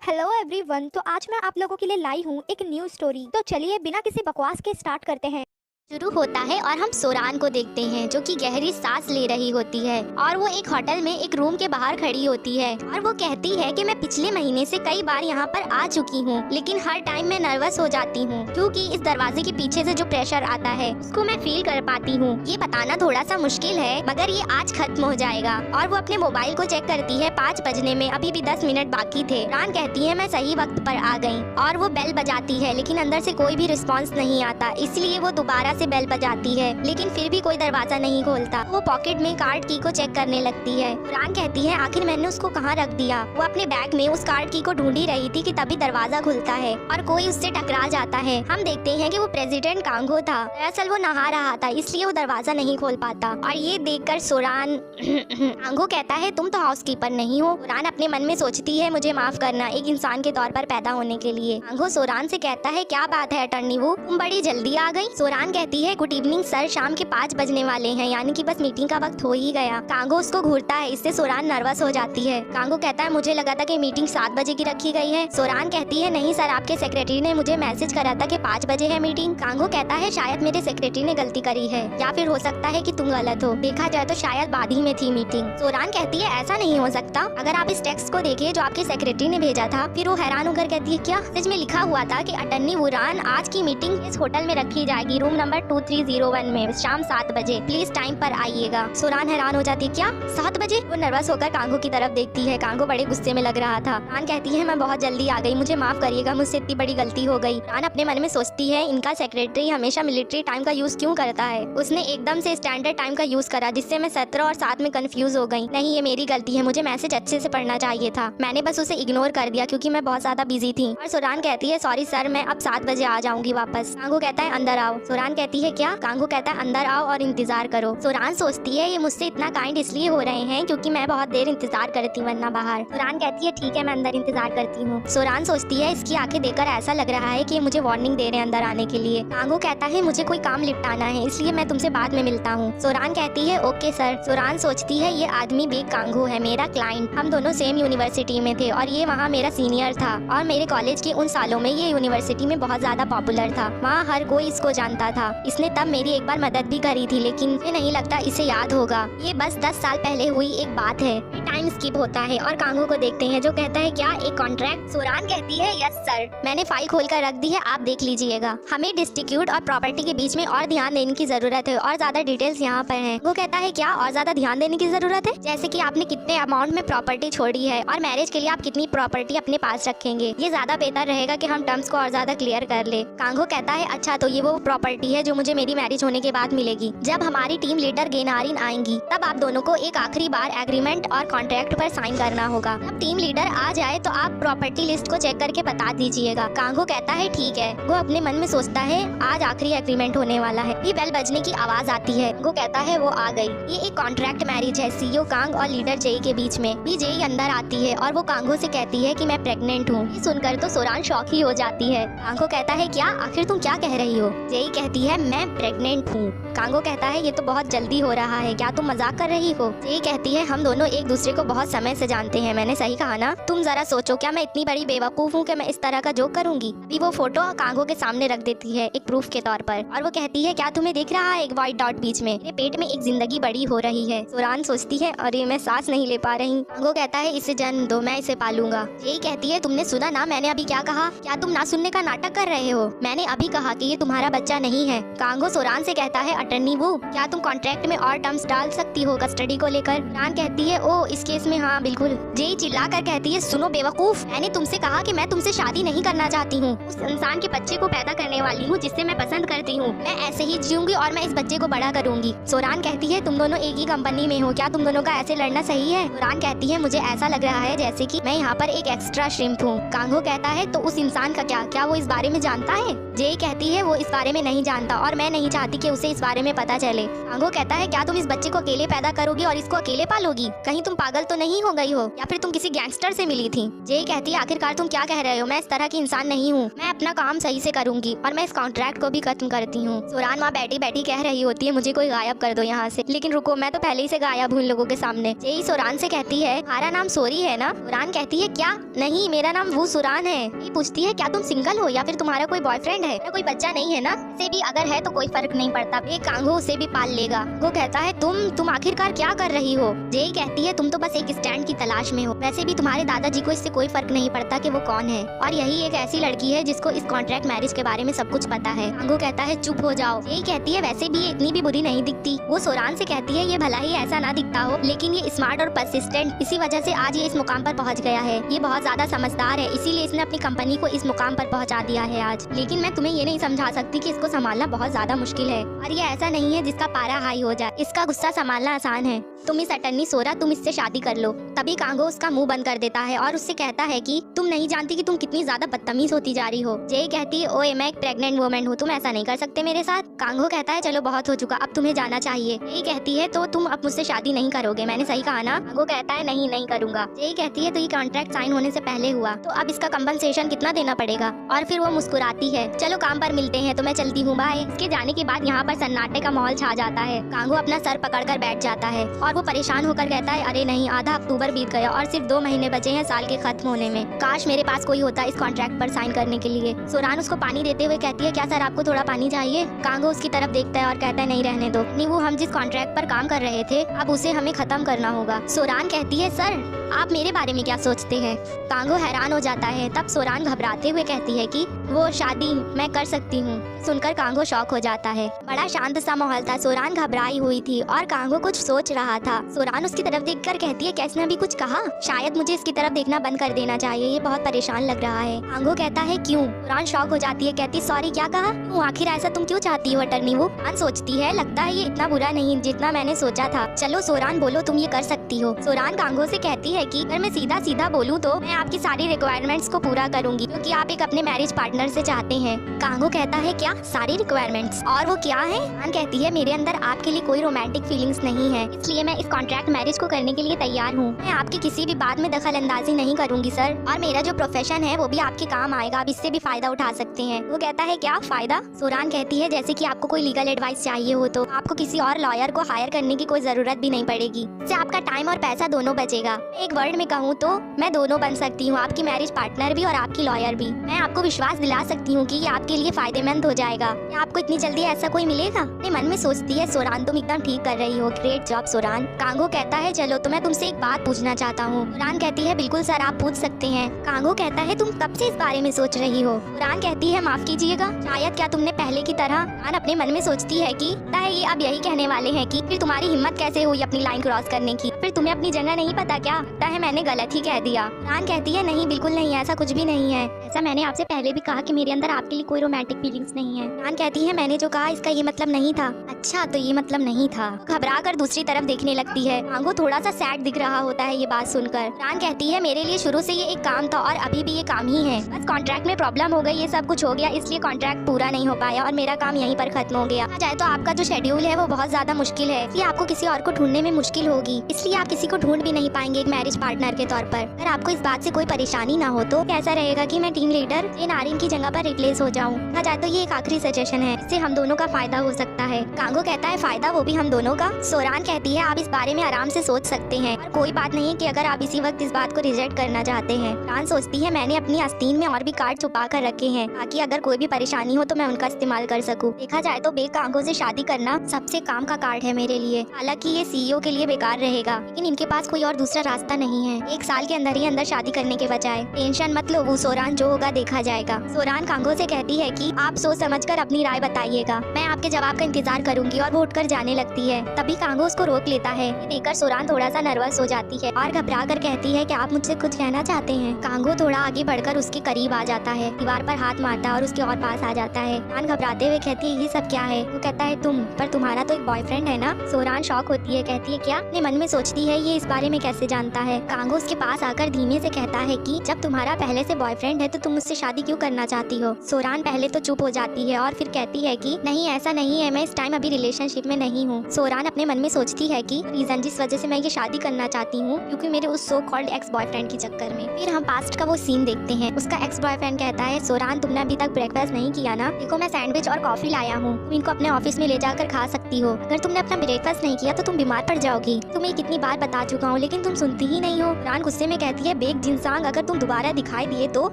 Hello everyone. तो आज मैं आप लोगों के लिए लाई हूँ एक न्यू स्टोरी। तो चलिए बिना किसी बकवास के स्टार्ट करते हैं। शुरू होता है और हम सोरान को देखते हैं जो कि गहरी सांस ले रही होती है और वो एक होटल में एक रूम के बाहर खड़ी होती है और वो कहती है कि मैं पिछले महीने से कई बार यहाँ पर आ चुकी हूँ, लेकिन हर टाइम मैं नर्वस हो जाती हूँ क्योंकि इस दरवाजे के पीछे से जो प्रेशर आता है उसको मैं फील कर पाती हूँ। ये बताना थोड़ा सा मुश्किल है मगर ये आज खत्म हो जाएगा। और वो अपने मोबाइल को चेक करती है, 5 बजने में अभी भी 10 मिनट बाकी थे। रान कहती है मैं सही वक्त पर आ गई और वो बेल बजाती है लेकिन अंदर से कोई भी रिस्पॉन्स नहीं आता, इसलिए वो दोबारा से बेल बजाती है लेकिन फिर भी कोई दरवाजा नहीं खोलता। वो पॉकेट में कार्ड की को चेक करने लगती है। रान कहती है आखिर मैंने उसको कहाँ रख दिया। वो अपने बैग में उस कार्ड की को ढूंढ ही रही थी कि तभी दरवाजा खुलता है और कोई उससे टकरा जाता है। हम देखते हैं कि वो प्रेसिडेंट कांगो था। दरअसल वो नहा रहा था इसलिए वो दरवाजा नहीं खोल पाता और ये देखकर सोरान कांगो कहता है तुम तो हाउसकीपर नहीं हो। सोरान अपने मन में सोचती है मुझे माफ करना एक इंसान के तौर पर पैदा होने के लिए। कांगो सोरान से कहता है क्या बात है अटर्नी वो, तुम बड़ी जल्दी आ गई। सोरान कहती है गुड इवनिंग सर, शाम के 5 बजने वाले हैं, यानी कि बस मीटिंग का वक्त हो ही गया। कांगो उसको घूरता है, इससे सोरान नर्वस हो जाती है। कांगो कहता है मुझे लगा था कि मीटिंग 7 बजे की रखी गई है। सोरान कहती है नहीं सर, आपके सेक्रेटरी ने मुझे मैसेज करा था कि 5 बजे है मीटिंग। कांगो कहता है शायद मेरे सेक्रेटरी ने गलती करी है या फिर हो सकता है कि तुम गलत हो, देखा जाए तो शायद बाद ही में थी मीटिंग। सोरान कहती है ऐसा नहीं हो सकता, अगर आप इस टेक्स्ट को देखिए जो आपके सेक्रेटरी ने भेजा था। फिर वो हैरान होकर कहती है क्या सच में लिखा हुआ था कि अटर्नी वुरान आज की मीटिंग इस होटल में रखी जाएगी, रूम नंबर 2301 में शाम 7 बजे, प्लीज टाइम पर आइएगा। सोरान हैरान हो जाती है क्या 7 बजे। वो नर्वस होकर कांगो की तरफ देखती है। कांगो बड़े गुस्से में लग रहा था। रान कहती है मैं बहुत जल्दी आ गई, मुझे माफ करिएगा, मुझसे इतनी बड़ी गलती हो गई। रान अपने मन में सोचती है इनका सेक्रेटरी हमेशा मिलिट्री टाइम का यूज क्यों करता है, उसने एकदम से स्टैंडर्ड टाइम का यूज करा जिससे मैं 17 और 7 में कंफ्यूज हो गई। नहीं ये मेरी गलती है, मुझे मैसेज अच्छे से पढ़ना चाहिए था, मैंने बस उसे इग्नोर कर दिया क्योंकि मैं बहुत ज्यादा बिजी थी। और सोरान कहती है सॉरी सर, मैं अब 7 बजे आ जाऊंगी वापस। कांगो कहता है अंदर आओ। सोरान कहती है क्या। कांगो कहता है अंदर आओ और इंतजार करो। सोरान सोचती है ये मुझसे इतना काइंड इसलिए हो रहे हैं क्योंकि मैं बहुत देर इंतजार करती वरना बाहर। सोरान कहती है ठीक है मैं अंदर इंतजार करती हूँ। सोरान सोचती है इसकी आंखें देखकर ऐसा लग रहा है कि ये मुझे वार्निंग दे रहे हैं अंदर आने के लिए। कांगो कहता है मुझे कोई काम निपटाना है इसलिए मैं तुमसे बाद में मिलता हूँ। सोरान कहती है ओके सर। सोरान सोचती है ये आदमी बेग कांगो है, मेरा क्लाइंट, हम दोनों सेम यूनिवर्सिटी में थे और ये वहाँ मेरा सीनियर था और मेरे कॉलेज के उन सालों में ये यूनिवर्सिटी में बहुत ज्यादा पॉपुलर था, वहाँ हर कोई इसको जानता था। इसने तब मेरी एक बार मदद भी करी थी लेकिन मुझे नहीं लगता इसे याद होगा, ये बस 10 साल पहले हुई एक बात है। टाइम स्किप होता है और कांगो को देखते हैं जो कहता है क्या एक कॉन्ट्रैक्ट। सोरान कहती है यस सर, मैंने फाइल खोल कर रख दी है, आप देख लीजिएगा। हमें डिस्ट्रीब्यूट और प्रॉपर्टी के बीच में और ध्यान देने की जरूरत है और ज्यादा डिटेल्स यहाँ पर हैं। वो कहता है क्या और ज्यादा ध्यान देने की जरूरत है, जैसे कि आपने कितने अमाउंट में प्रॉपर्टी छोड़ी है और मैरिज के लिए आप कितनी प्रॉपर्टी अपने पास रखेंगे, ये ज्यादा बेहतर रहेगा कि हम टर्म्स को और ज्यादा क्लियर कर ले। कांगो कहता है अच्छा तो ये वो प्रॉपर्टी है जो मुझे मेरी मैरिज होने के बाद मिलेगी, जब हमारी टीम लीडर गेनारिन आएंगी तब आप दोनों को एक आखिरी बार एग्रीमेंट और कॉन्ट्रैक्ट पर साइन करना होगा। जब टीम लीडर आ जाए तो आप प्रॉपर्टी लिस्ट को चेक करके बता दीजिएगा। कांगो कहता है ठीक है। वो अपने मन में सोचता है आज आखिरी एग्रीमेंट होने वाला है। भी बेल बजने की आवाज आती है। वो कहता है वो आ गई। ये एक कॉन्ट्रैक्ट मैरिज है सीईओ कांग और लीडर जेई के बीच में। भी जेई अंदर आती है और वो कांगो से कहती है कि मैं प्रेग्नेंट हूँ। ये सुनकर तो सोरान शॉक ही हो जाती है। कांगो कहता है क्या, आखिर तुम क्या कह रही हो। जेई कहती है मैं प्रेग्नेंट हूँ। कांगो कहता है ये तो बहुत जल्दी हो रहा है, क्या तुम मजाक कर रही हो। जेई कहती है हम दोनों एक दूसरे को बहुत समय से जानते हैं, मैंने सही कहा ना। तुम जरा सोचो क्या मैं इतनी बड़ी बेवकूफ हूँ कि मैं इस तरह का जोक करूंगी। अभी वो फोटो कांगो के सामने रख देती है एक प्रूफ के तौर पर और वो कहती है क्या तुम्हें दिख रहा है एक व्हाइट डॉट बीच में, मेरे पेट में एक जिंदगी बड़ी हो रही है। सोरान सोचती है अरे मैं सांस नहीं ले पा रही। कांगो कहता है इसे जन्म दो, मैं इसे पालूंगा। जेई कहती है तुमने सुना ना मैंने अभी क्या कहा, क्या तुम ना सुनने का नाटक कर रहे हो, मैंने अभी कहा कि ये तुम्हारा बच्चा नहीं है। कांगो सोरान से कहता है अटर्नी वो, क्या तुम कॉन्ट्रैक्ट में और टर्म्स डाल सकती हो कस्टडी को लेकर। रान कहती है ओ इस केस में हाँ बिल्कुल। जेई चिल्ला कर कहती है सुनो बेवकूफ, मैंने तुमसे कहा कि मैं तुमसे शादी नहीं करना चाहती हूँ, उस इंसान के बच्चे को पैदा करने वाली हूँ जिससे मैं पसंद करती हूँ, मैं ऐसे ही जीऊंगी और मैं इस बच्चे को बड़ा करूंगी। सोरान कहती है तुम दोनों एक ही कंपनी में हो, क्या तुम दोनों का ऐसे लड़ना सही है। सोरान कहती है मुझे ऐसा लग रहा है जैसे कि मैं यहाँ पर एक एक्स्ट्रा श्रिम्प हूँ। कांगो कहता है तो उस इंसान का क्या वो इस बारे में जानता है। जेई कहती है वो इस बारे में नहीं जानता और मैं नहीं चाहती कि उसे इस बारे में पता चले। कांगो कहता है क्या तुम इस बच्चे को अकेले अकेले पैदा करोगी और इसको अकेले पालोगी? कहीं तुम पागल तो नहीं हो गई हो, या फिर तुम किसी गैंगस्टर से मिली थी? जेई कहती है आखिरकार तुम क्या कह रहे हो, मैं इस तरह की इंसान नहीं हूँ, मैं अपना काम सही से करूंगी और मैं इस कॉन्ट्रैक्ट को भी खत्म करती हूँ। सोरान वहाँ बैठी बैठी कह रही होती है मुझे कोई गायब कर दो यहाँ से, लेकिन रुको मैं तो पहले ही से गायब हूँ इन लोगों के सामने। जेई सोरान से कहती है तुम्हारा नाम सोरी है ना? सोरान कहती है क्या? नहीं, मेरा नाम वो सोरान है। ये पूछती है क्या तुम सिंगल हो या फिर तुम्हारा कोई बॉयफ्रेंड है? कोई बच्चा नहीं है ना? से भी अगर है तो कोई फर्क नहीं पड़ता, एक कांगो उसे भी पाल लेगा। वो कहता है तुम आखिरकार क्या कर रही हो? जेई कहती है तुम तो बस एक स्टैंड की तलाश में हो, वैसे भी तुम्हारे दादाजी को इससे कोई फर्क नहीं पड़ता कि वो कौन है, और यही एक ऐसी लड़की है जिसको इस कॉन्ट्रैक्ट मैरिज के बारे में सब कुछ पता है। कांगो कहता है चुप हो जाओ। जेई कहती है वैसे भी ये इतनी भी बुरी नहीं दिखती। वो सोरान से कहती है ये भला ही ऐसा ना दिखता हो, लेकिन ये स्मार्ट और परसिस्टेंट, इसी वजह से आज ये इस मुकाम पर पहुंच गया है। ये बहुत ज्यादा समझदार है, इसीलिए इसने अपनी कंपनी को इस मुकाम पर पहुंचा दिया है आज। लेकिन मैं तुम्हें ये नहीं समझा सकती कि इसको संभालना बहुत ज्यादा मुश्किल है, और ये ऐसा नहीं है जिसका पारा हाई हो जाए। इसका गुस्सा संभालना आसान है। तुम इस अटर्नी सोरा, तुम इससे शादी कर लो। तभी कांगो उसका मुंह बंद कर देता है और उससे कहता है कि तुम नहीं जानती कि तुम कितनी ज्यादा बदतमीज होती जा रही हो। जेई कहती है ओए मैं एक प्रेग्नेंट वुमन हूँ, तुम ऐसा नहीं कर सकते मेरे साथ। कांगो कहता है चलो बहुत हो चुका, अब तुम्हें जाना चाहिए। जेई कहती है तो तुम अब मुझसे शादी नहीं करोगे, मैंने सही कहा ना? कांगो कहता है नहीं करूंगा। जेई कहती है तो ये कॉन्ट्रैक्ट साइन होने से पहले हुआ, तो अब इसका कंपनसेशन कितना देना पड़ेगा? और फिर वो मुस्कुराती है चलो काम पर मिलते हैं, तो मैं चलती हूँ, बाय। इसके जाने के बाद यहाँ पर सन्नाटे का माहौल छा जाता है। कांगो अपना सर पकड़कर बैठ जाता है और वो परेशान होकर कहता है अरे नहीं, आधा अक्टूबर बीत गया और सिर्फ 2 महीने बचे हैं साल के खत्म होने में। काश मेरे पास कोई होता इस कॉन्ट्रैक्ट पर साइन करने के लिए। सोरान उसको पानी देते हुए कहती है क्या सर आपको थोड़ा पानी चाहिए? कांगो उसकी तरफ देखता है और कहता है नहीं रहने दो, नहीं वो हम जिस कॉन्ट्रैक्ट पर काम कर रहे थे अब उसे हमें खत्म करना होगा। सोरान कहती है सर आप मेरे बारे में क्या सोचते हैं? कांगो हैरान हो जाता है। तब सोरान घबराते हुए कहती है कि वो शादी मैं कर सकती हूँ। सुनकर कांगो शॉक हो जाता है। बड़ा शांत सा माहौल था, सोरान घबराई हुई थी और कांगो कुछ सोच रहा था। सोरान उसकी तरफ देखकर कहती है क्या इसने अभी कुछ कहा? शायद मुझे इसकी तरफ देखना बंद कर देना चाहिए, ये बहुत परेशान लग रहा है। कांगो कहता है क्यों? सोरान शॉक हो जाती है, कहती सॉरी क्या कहा? क्यों आखिर ऐसा तुम क्यों चाहती हो अटर्नी? वो सोचती है लगता है ये इतना बुरा नहीं जितना मैंने सोचा था। चलो सोरान बोलो तुम ये कर सकती हो। सोरान कांगो से कहती है कि अगर मैं सीधा बोलूँ तो मैं आपकी सारी रिक्वायरमेंट्स को पूरा करूंगी, क्योंकि आप एक अपने मैरिज पार्टनर से चाहते हैं। कांगो कहता है क्या सारी रिक्वायरमेंट्स, और वो क्या है? सोरान कहती है मेरे अंदर आपके लिए कोई रोमांटिक फीलिंग्स नहीं है, इसलिए मैं इस कॉन्ट्रैक्ट मैरिज को करने के लिए तैयार हूँ। मैं आपकी किसी भी बात में दखल अंदाजी नहीं करूंगी सर, और मेरा जो प्रोफेशन है वो भी आपके काम आएगा, आप इससे भी फायदा उठा सकते हैं। वो कहता है क्या फायदा? सोरान कहती है जैसे कि आपको कोई लीगल एडवाइस चाहिए हो तो आपको किसी और लॉयर को हायर करने की कोई जरूरत भी नहीं पड़ेगी, इससे आपका टाइम और पैसा दोनों बचेगा। एक वर्ड में कहूँ तो मैं दोनों बन सकती हूँ, आपकी मैरिज पार्टनर भी और आपकी लॉयर भी। मैं आपको विश्वास दिला सकती हूँ कि ये आपके लिए फायदेमंद हो जाएगा। क्या आपको इतनी जल्दी ऐसा कोई मिलेगा? अपने मन में सोचती है सोरान तुम एकदम ठीक कर रही हो, ग्रेट जॉब सोरान। कांगो कहता है चलो तो मैं तुमसे एक बात पूछना चाहता हूँ। सोरान कहती है बिल्कुल सर आप पूछ सकते हैं। कांगो कहता है तुम कब से इस बारे में सोच रही हो? सोरान कहती है माफ कीजिएगा, शायद क्या तुमने पहले की तरह। सोरान अपने मन में सोचती है कि ये अब यही कहने वाले हैं कि फिर तुम्हारी हिम्मत कैसे हुई अपनी लाइन क्रॉस करने की, फिर तुम्हें अपनी जगह नहीं पता क्या? लगता है मैंने गलत ही कह दिया। सोरान कहती है नहीं बिल्कुल नहीं, ऐसा कुछ भी नहीं है, ऐसा मैंने आपसे पहले भी कहा कि मेरे अंदर आपके लिए कोई रोमांटिक फीलिंग्स नहीं है। सोरान कहती है मैंने जो कहा इसका ये मतलब नहीं था। अच्छा तो ये मतलब नहीं था। घबरा कर दूसरी तरफ देखने लगती है। कांगो थोड़ा सा सैड दिख रहा होता है ये बात सुनकर। सोरान कहती है मेरे लिए शुरू से ये एक काम था और अभी भी ये काम ही है, बस कॉन्ट्रैक्ट में प्रॉब्लम हो गई, ये सब कुछ हो गया इसलिए कॉन्ट्रैक्ट पूरा नहीं हो पाया और मेरा काम यहीं पर खत्म हो गया। चाहे तो आपका जो शेड्यूल है वो बहुत ज्यादा मुश्किल है, इसलिए आपको किसी और को ढूंढने में मुश्किल होगी, इसलिए आप किसी को ढूंढ भी नहीं पाएंगे एक मैरिज पार्टनर के तौर पर। अगर आपको इस बात से कोई परेशानी ना हो तो कैसा रहेगा कि मैं टीम लीडर जेन आरिन की जगह पर रिप्लेस हो जाऊं। कहा जाए तो ये एक आखिरी सजेशन है, इससे हम दोनों का फायदा हो सकता है। कांगो कहता है फायदा वो भी हम दोनों का? सोरान कहती है आप इस बारे में आराम से सोच सकते हैं, और कोई बात नहीं कि अगर आप इसी वक्त इस बात को रिजेक्ट करना चाहते हैं। सोरान सोचती है मैंने अपनी आस्तीन में और भी कार्ड छुपा कर रखे हैं ताकि अगर कोई भी परेशानी हो तो मैं उनका इस्तेमाल कर सकूं। देखा जाए तो कांगो से शादी करना सबसे काम का कार्ड है मेरे लिए। हालांकि ये सीईओ के लिए बेकार रहेगा, लेकिन इनके पास कोई और दूसरा रास्ता नहीं है। 1 साल के अंदर ही अंदर शादी करने के बजाय। टेंशन मत लो, वो सोरान जो होगा देखा जाएगा। सोरान कांगो से कहती है कि आप सोच समझकर अपनी राय बताइएगा, मैं आपके जवाब का इंतजार करूंगी, और वो उठकर जाने लगती है। तभी कांगो उसको रोक लेता है। ये देखकर सोरान थोड़ा सा नर्वस हो जाती है और घबरा कर कहती है कि आप मुझसे कुछ कहना चाहते हैं? कांगो थोड़ा आगे बढ़कर उसके करीब आ जाता है, दीवार पर हाथ मारता है और उसके और पास आ जाता है। सोरान घबराते हुए कहती है ये सब क्या है? वो कहता है पर तुम्हारा तो एक बॉयफ्रेंड है ना? सोरान शॉक होती है, कहती है क्या? अपने मन में सोचती है ये इस बारे में कैसे जानता है? कांगो उसके पास आकर धीमे से कहता है कि जब तुम्हारा पहले से बॉयफ्रेंड है तो तुम मुझसे शादी क्यों करना चाहती हो? सोरान पहले तो चुप हो जाती है और फिर कहती है कि नहीं ऐसा नहीं है, मैं इस टाइम अभी रिलेशनशिप में नहीं हूँ। सोरान अपने मन में सोचती है कि रीजन जिस वजह से मैं ये शादी करना चाहती हूँ क्योंकि मेरे उस सो कॉल्ड एक्स बॉयफ्रेंड के चक्कर में। फिर हम पास्ट का वो सीन देखते हैं। उसका एक्स बॉयफ्रेंड कहता है, सोरान तुमने अभी तक ब्रेकफास्ट नहीं किया ना, देखो मैं सैंडविच और कॉफी लाया हूँ, तुम इनको अपने ऑफिस में ले जाकर खा सकती हो। अगर तुमने अपना ब्रेकफास्ट नहीं किया तो तुम बीमार पड़ जाओगी। तुम्हें कितनी बार बता चुका हूँ लेकिन तुम सुनती ही नहीं हो। सोरान गुस्से में कहती है, बेग जिनसांग अगर तुम दोबारा दिखाई दिए तो।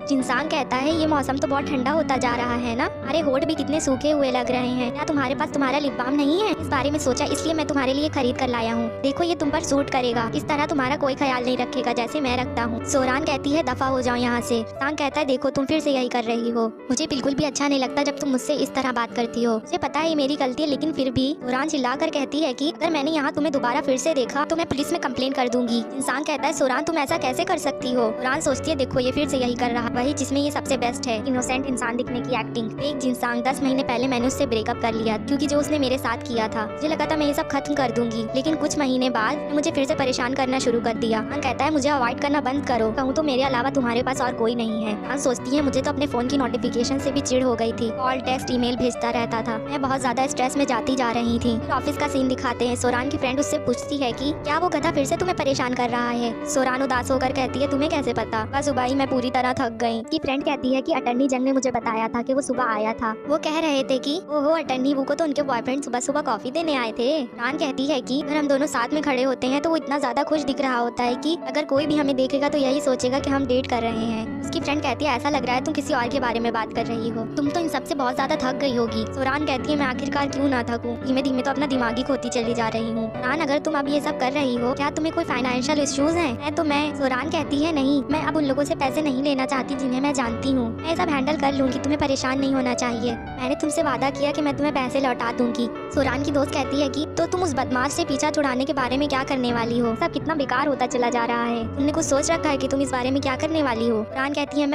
जिनसांग कहता है, ये मौसम तो बहुत ठंडा होता जा रहा है ना, अरे होठ भी कितने सूखे हुए लग रहे हैं, क्या तुम्हारे पास तुम्हारा लिप बाम नहीं है? इस बारे में सोचा इसलिए मैं तुम्हारे लिए खरीद कर लाया हूँ, देखो ये तुम पर सूट करेगा, इस तरह तुम्हारा कोई ख्याल नहीं रखेगा जैसे मैं रखता हूँ। सोरान कहती है, दफा हो जाओ यहाँ से। सांग कहता है, देखो तुम फिर से यही कर रही हो, मुझे बिल्कुल भी अच्छा नहीं लगता जब तुम मुझसे इस तरह बात करती हो, मुझे पता है ये मेरी गलती है लेकिन फिर भी। सोरान चिल्ला कर कहती है कि अगर मैंने यहाँ तुम्हें दोबारा फिर से देखा तो मैं पुलिस में कंप्लेन कर दूंगी। इंसान कहता है, सोरान तुम ऐसा कैसे कर सकती हो? सोरान सोचती है, देखो ये फिर से यही कर रहा, वही जिसमें ये सबसे बेस्ट है, इनोसेंट इंसान दिखने की एक्टिंग। एक जिनसान 10 महीने पहले मैंने उससे ब्रेकअप कर लिया क्योंकि जो उसने मेरे साथ किया था, मुझे लगा था मैं ये सब खत्म कर दूंगी, लेकिन कुछ महीने बाद मुझे फिर से परेशान करना शुरू कर दिया। कहता है, मुझे अवॉइड करना बंद करो, कहूँ तो मेरे अलावा तुम्हारे पास और कोई नहीं है। सोचती है, मुझे तो अपने फोन की नोटिफिकेशन से भी चिढ़ हो गई थी, कॉल टेक्स्ट ईमेल भेजता रहता था, मैं बहुत ज्यादा स्ट्रेस में जाती जा रही थी। ऑफिस का सीन दिखाते हैं। सोरान की फ्रेंड उससे पूछती है कि क्या वो गधा फिर से तुम्हें परेशान कर रहा है? सोरान उदास होकर कहती है, तुम्हें कैसे पता? बस सुबह ही मैं पूरी तरह थक गई। की फ्रेंड कहती है कि अटर्नी जनरल ने मुझे बताया था कि वो सुबह आया था, वो कह रहे थे कि ओहो अटर्नी वो को तो उनके बॉयफ्रेंड सुबह सुबह कॉफी देने आए थे। रान कहती है कि अगर हम दोनों साथ में खड़े होते हैं तो वो इतना ज्यादा खुश दिख रहा होता है कि अगर कोई भी हमें देखेगा तो यही सोचेगा कि हम डेट कर रहे हैं। उसकी फ्रेंड कहती है, ऐसा लग रहा है तुम किसी और के बारे में बात कर रही हो, तुम तो इन सबसे बहुत ज्यादा थक गई होगी। सोरान कहती है, मैं आखिरकार क्यों ना थकूं, धीमे धीमे तो अपना दिमाग ही खोती चली जा रही हूँ। रान, अगर तुम अब ये सब कर रही हो, क्या तुम्हें कोई फाइनेंशियल इश्यूज हैं? तो मैं। सोरान कहती है, नहीं, मैं अब उन लोगों से पैसे नहीं लेना चाहती जिन्हें मैं जानती हूँ, मैं सब हैंडल कर लूंगी, तुम्हें परेशान नहीं होना चाहिए, मैंने तुमसे वादा किया कि मैं तुम्हें पैसे लौटा दूंगी। सोरान की दोस्त कहती है कि तो तुम उस बदमाश से पीछा छुड़ाने के बारे में क्या करने वाली हो? सब कितना बेकार होता चला जा रहा है, तुमने कुछ सोच रखा है कि तुम इस बारे में क्या करने वाली हो? रान कहती है,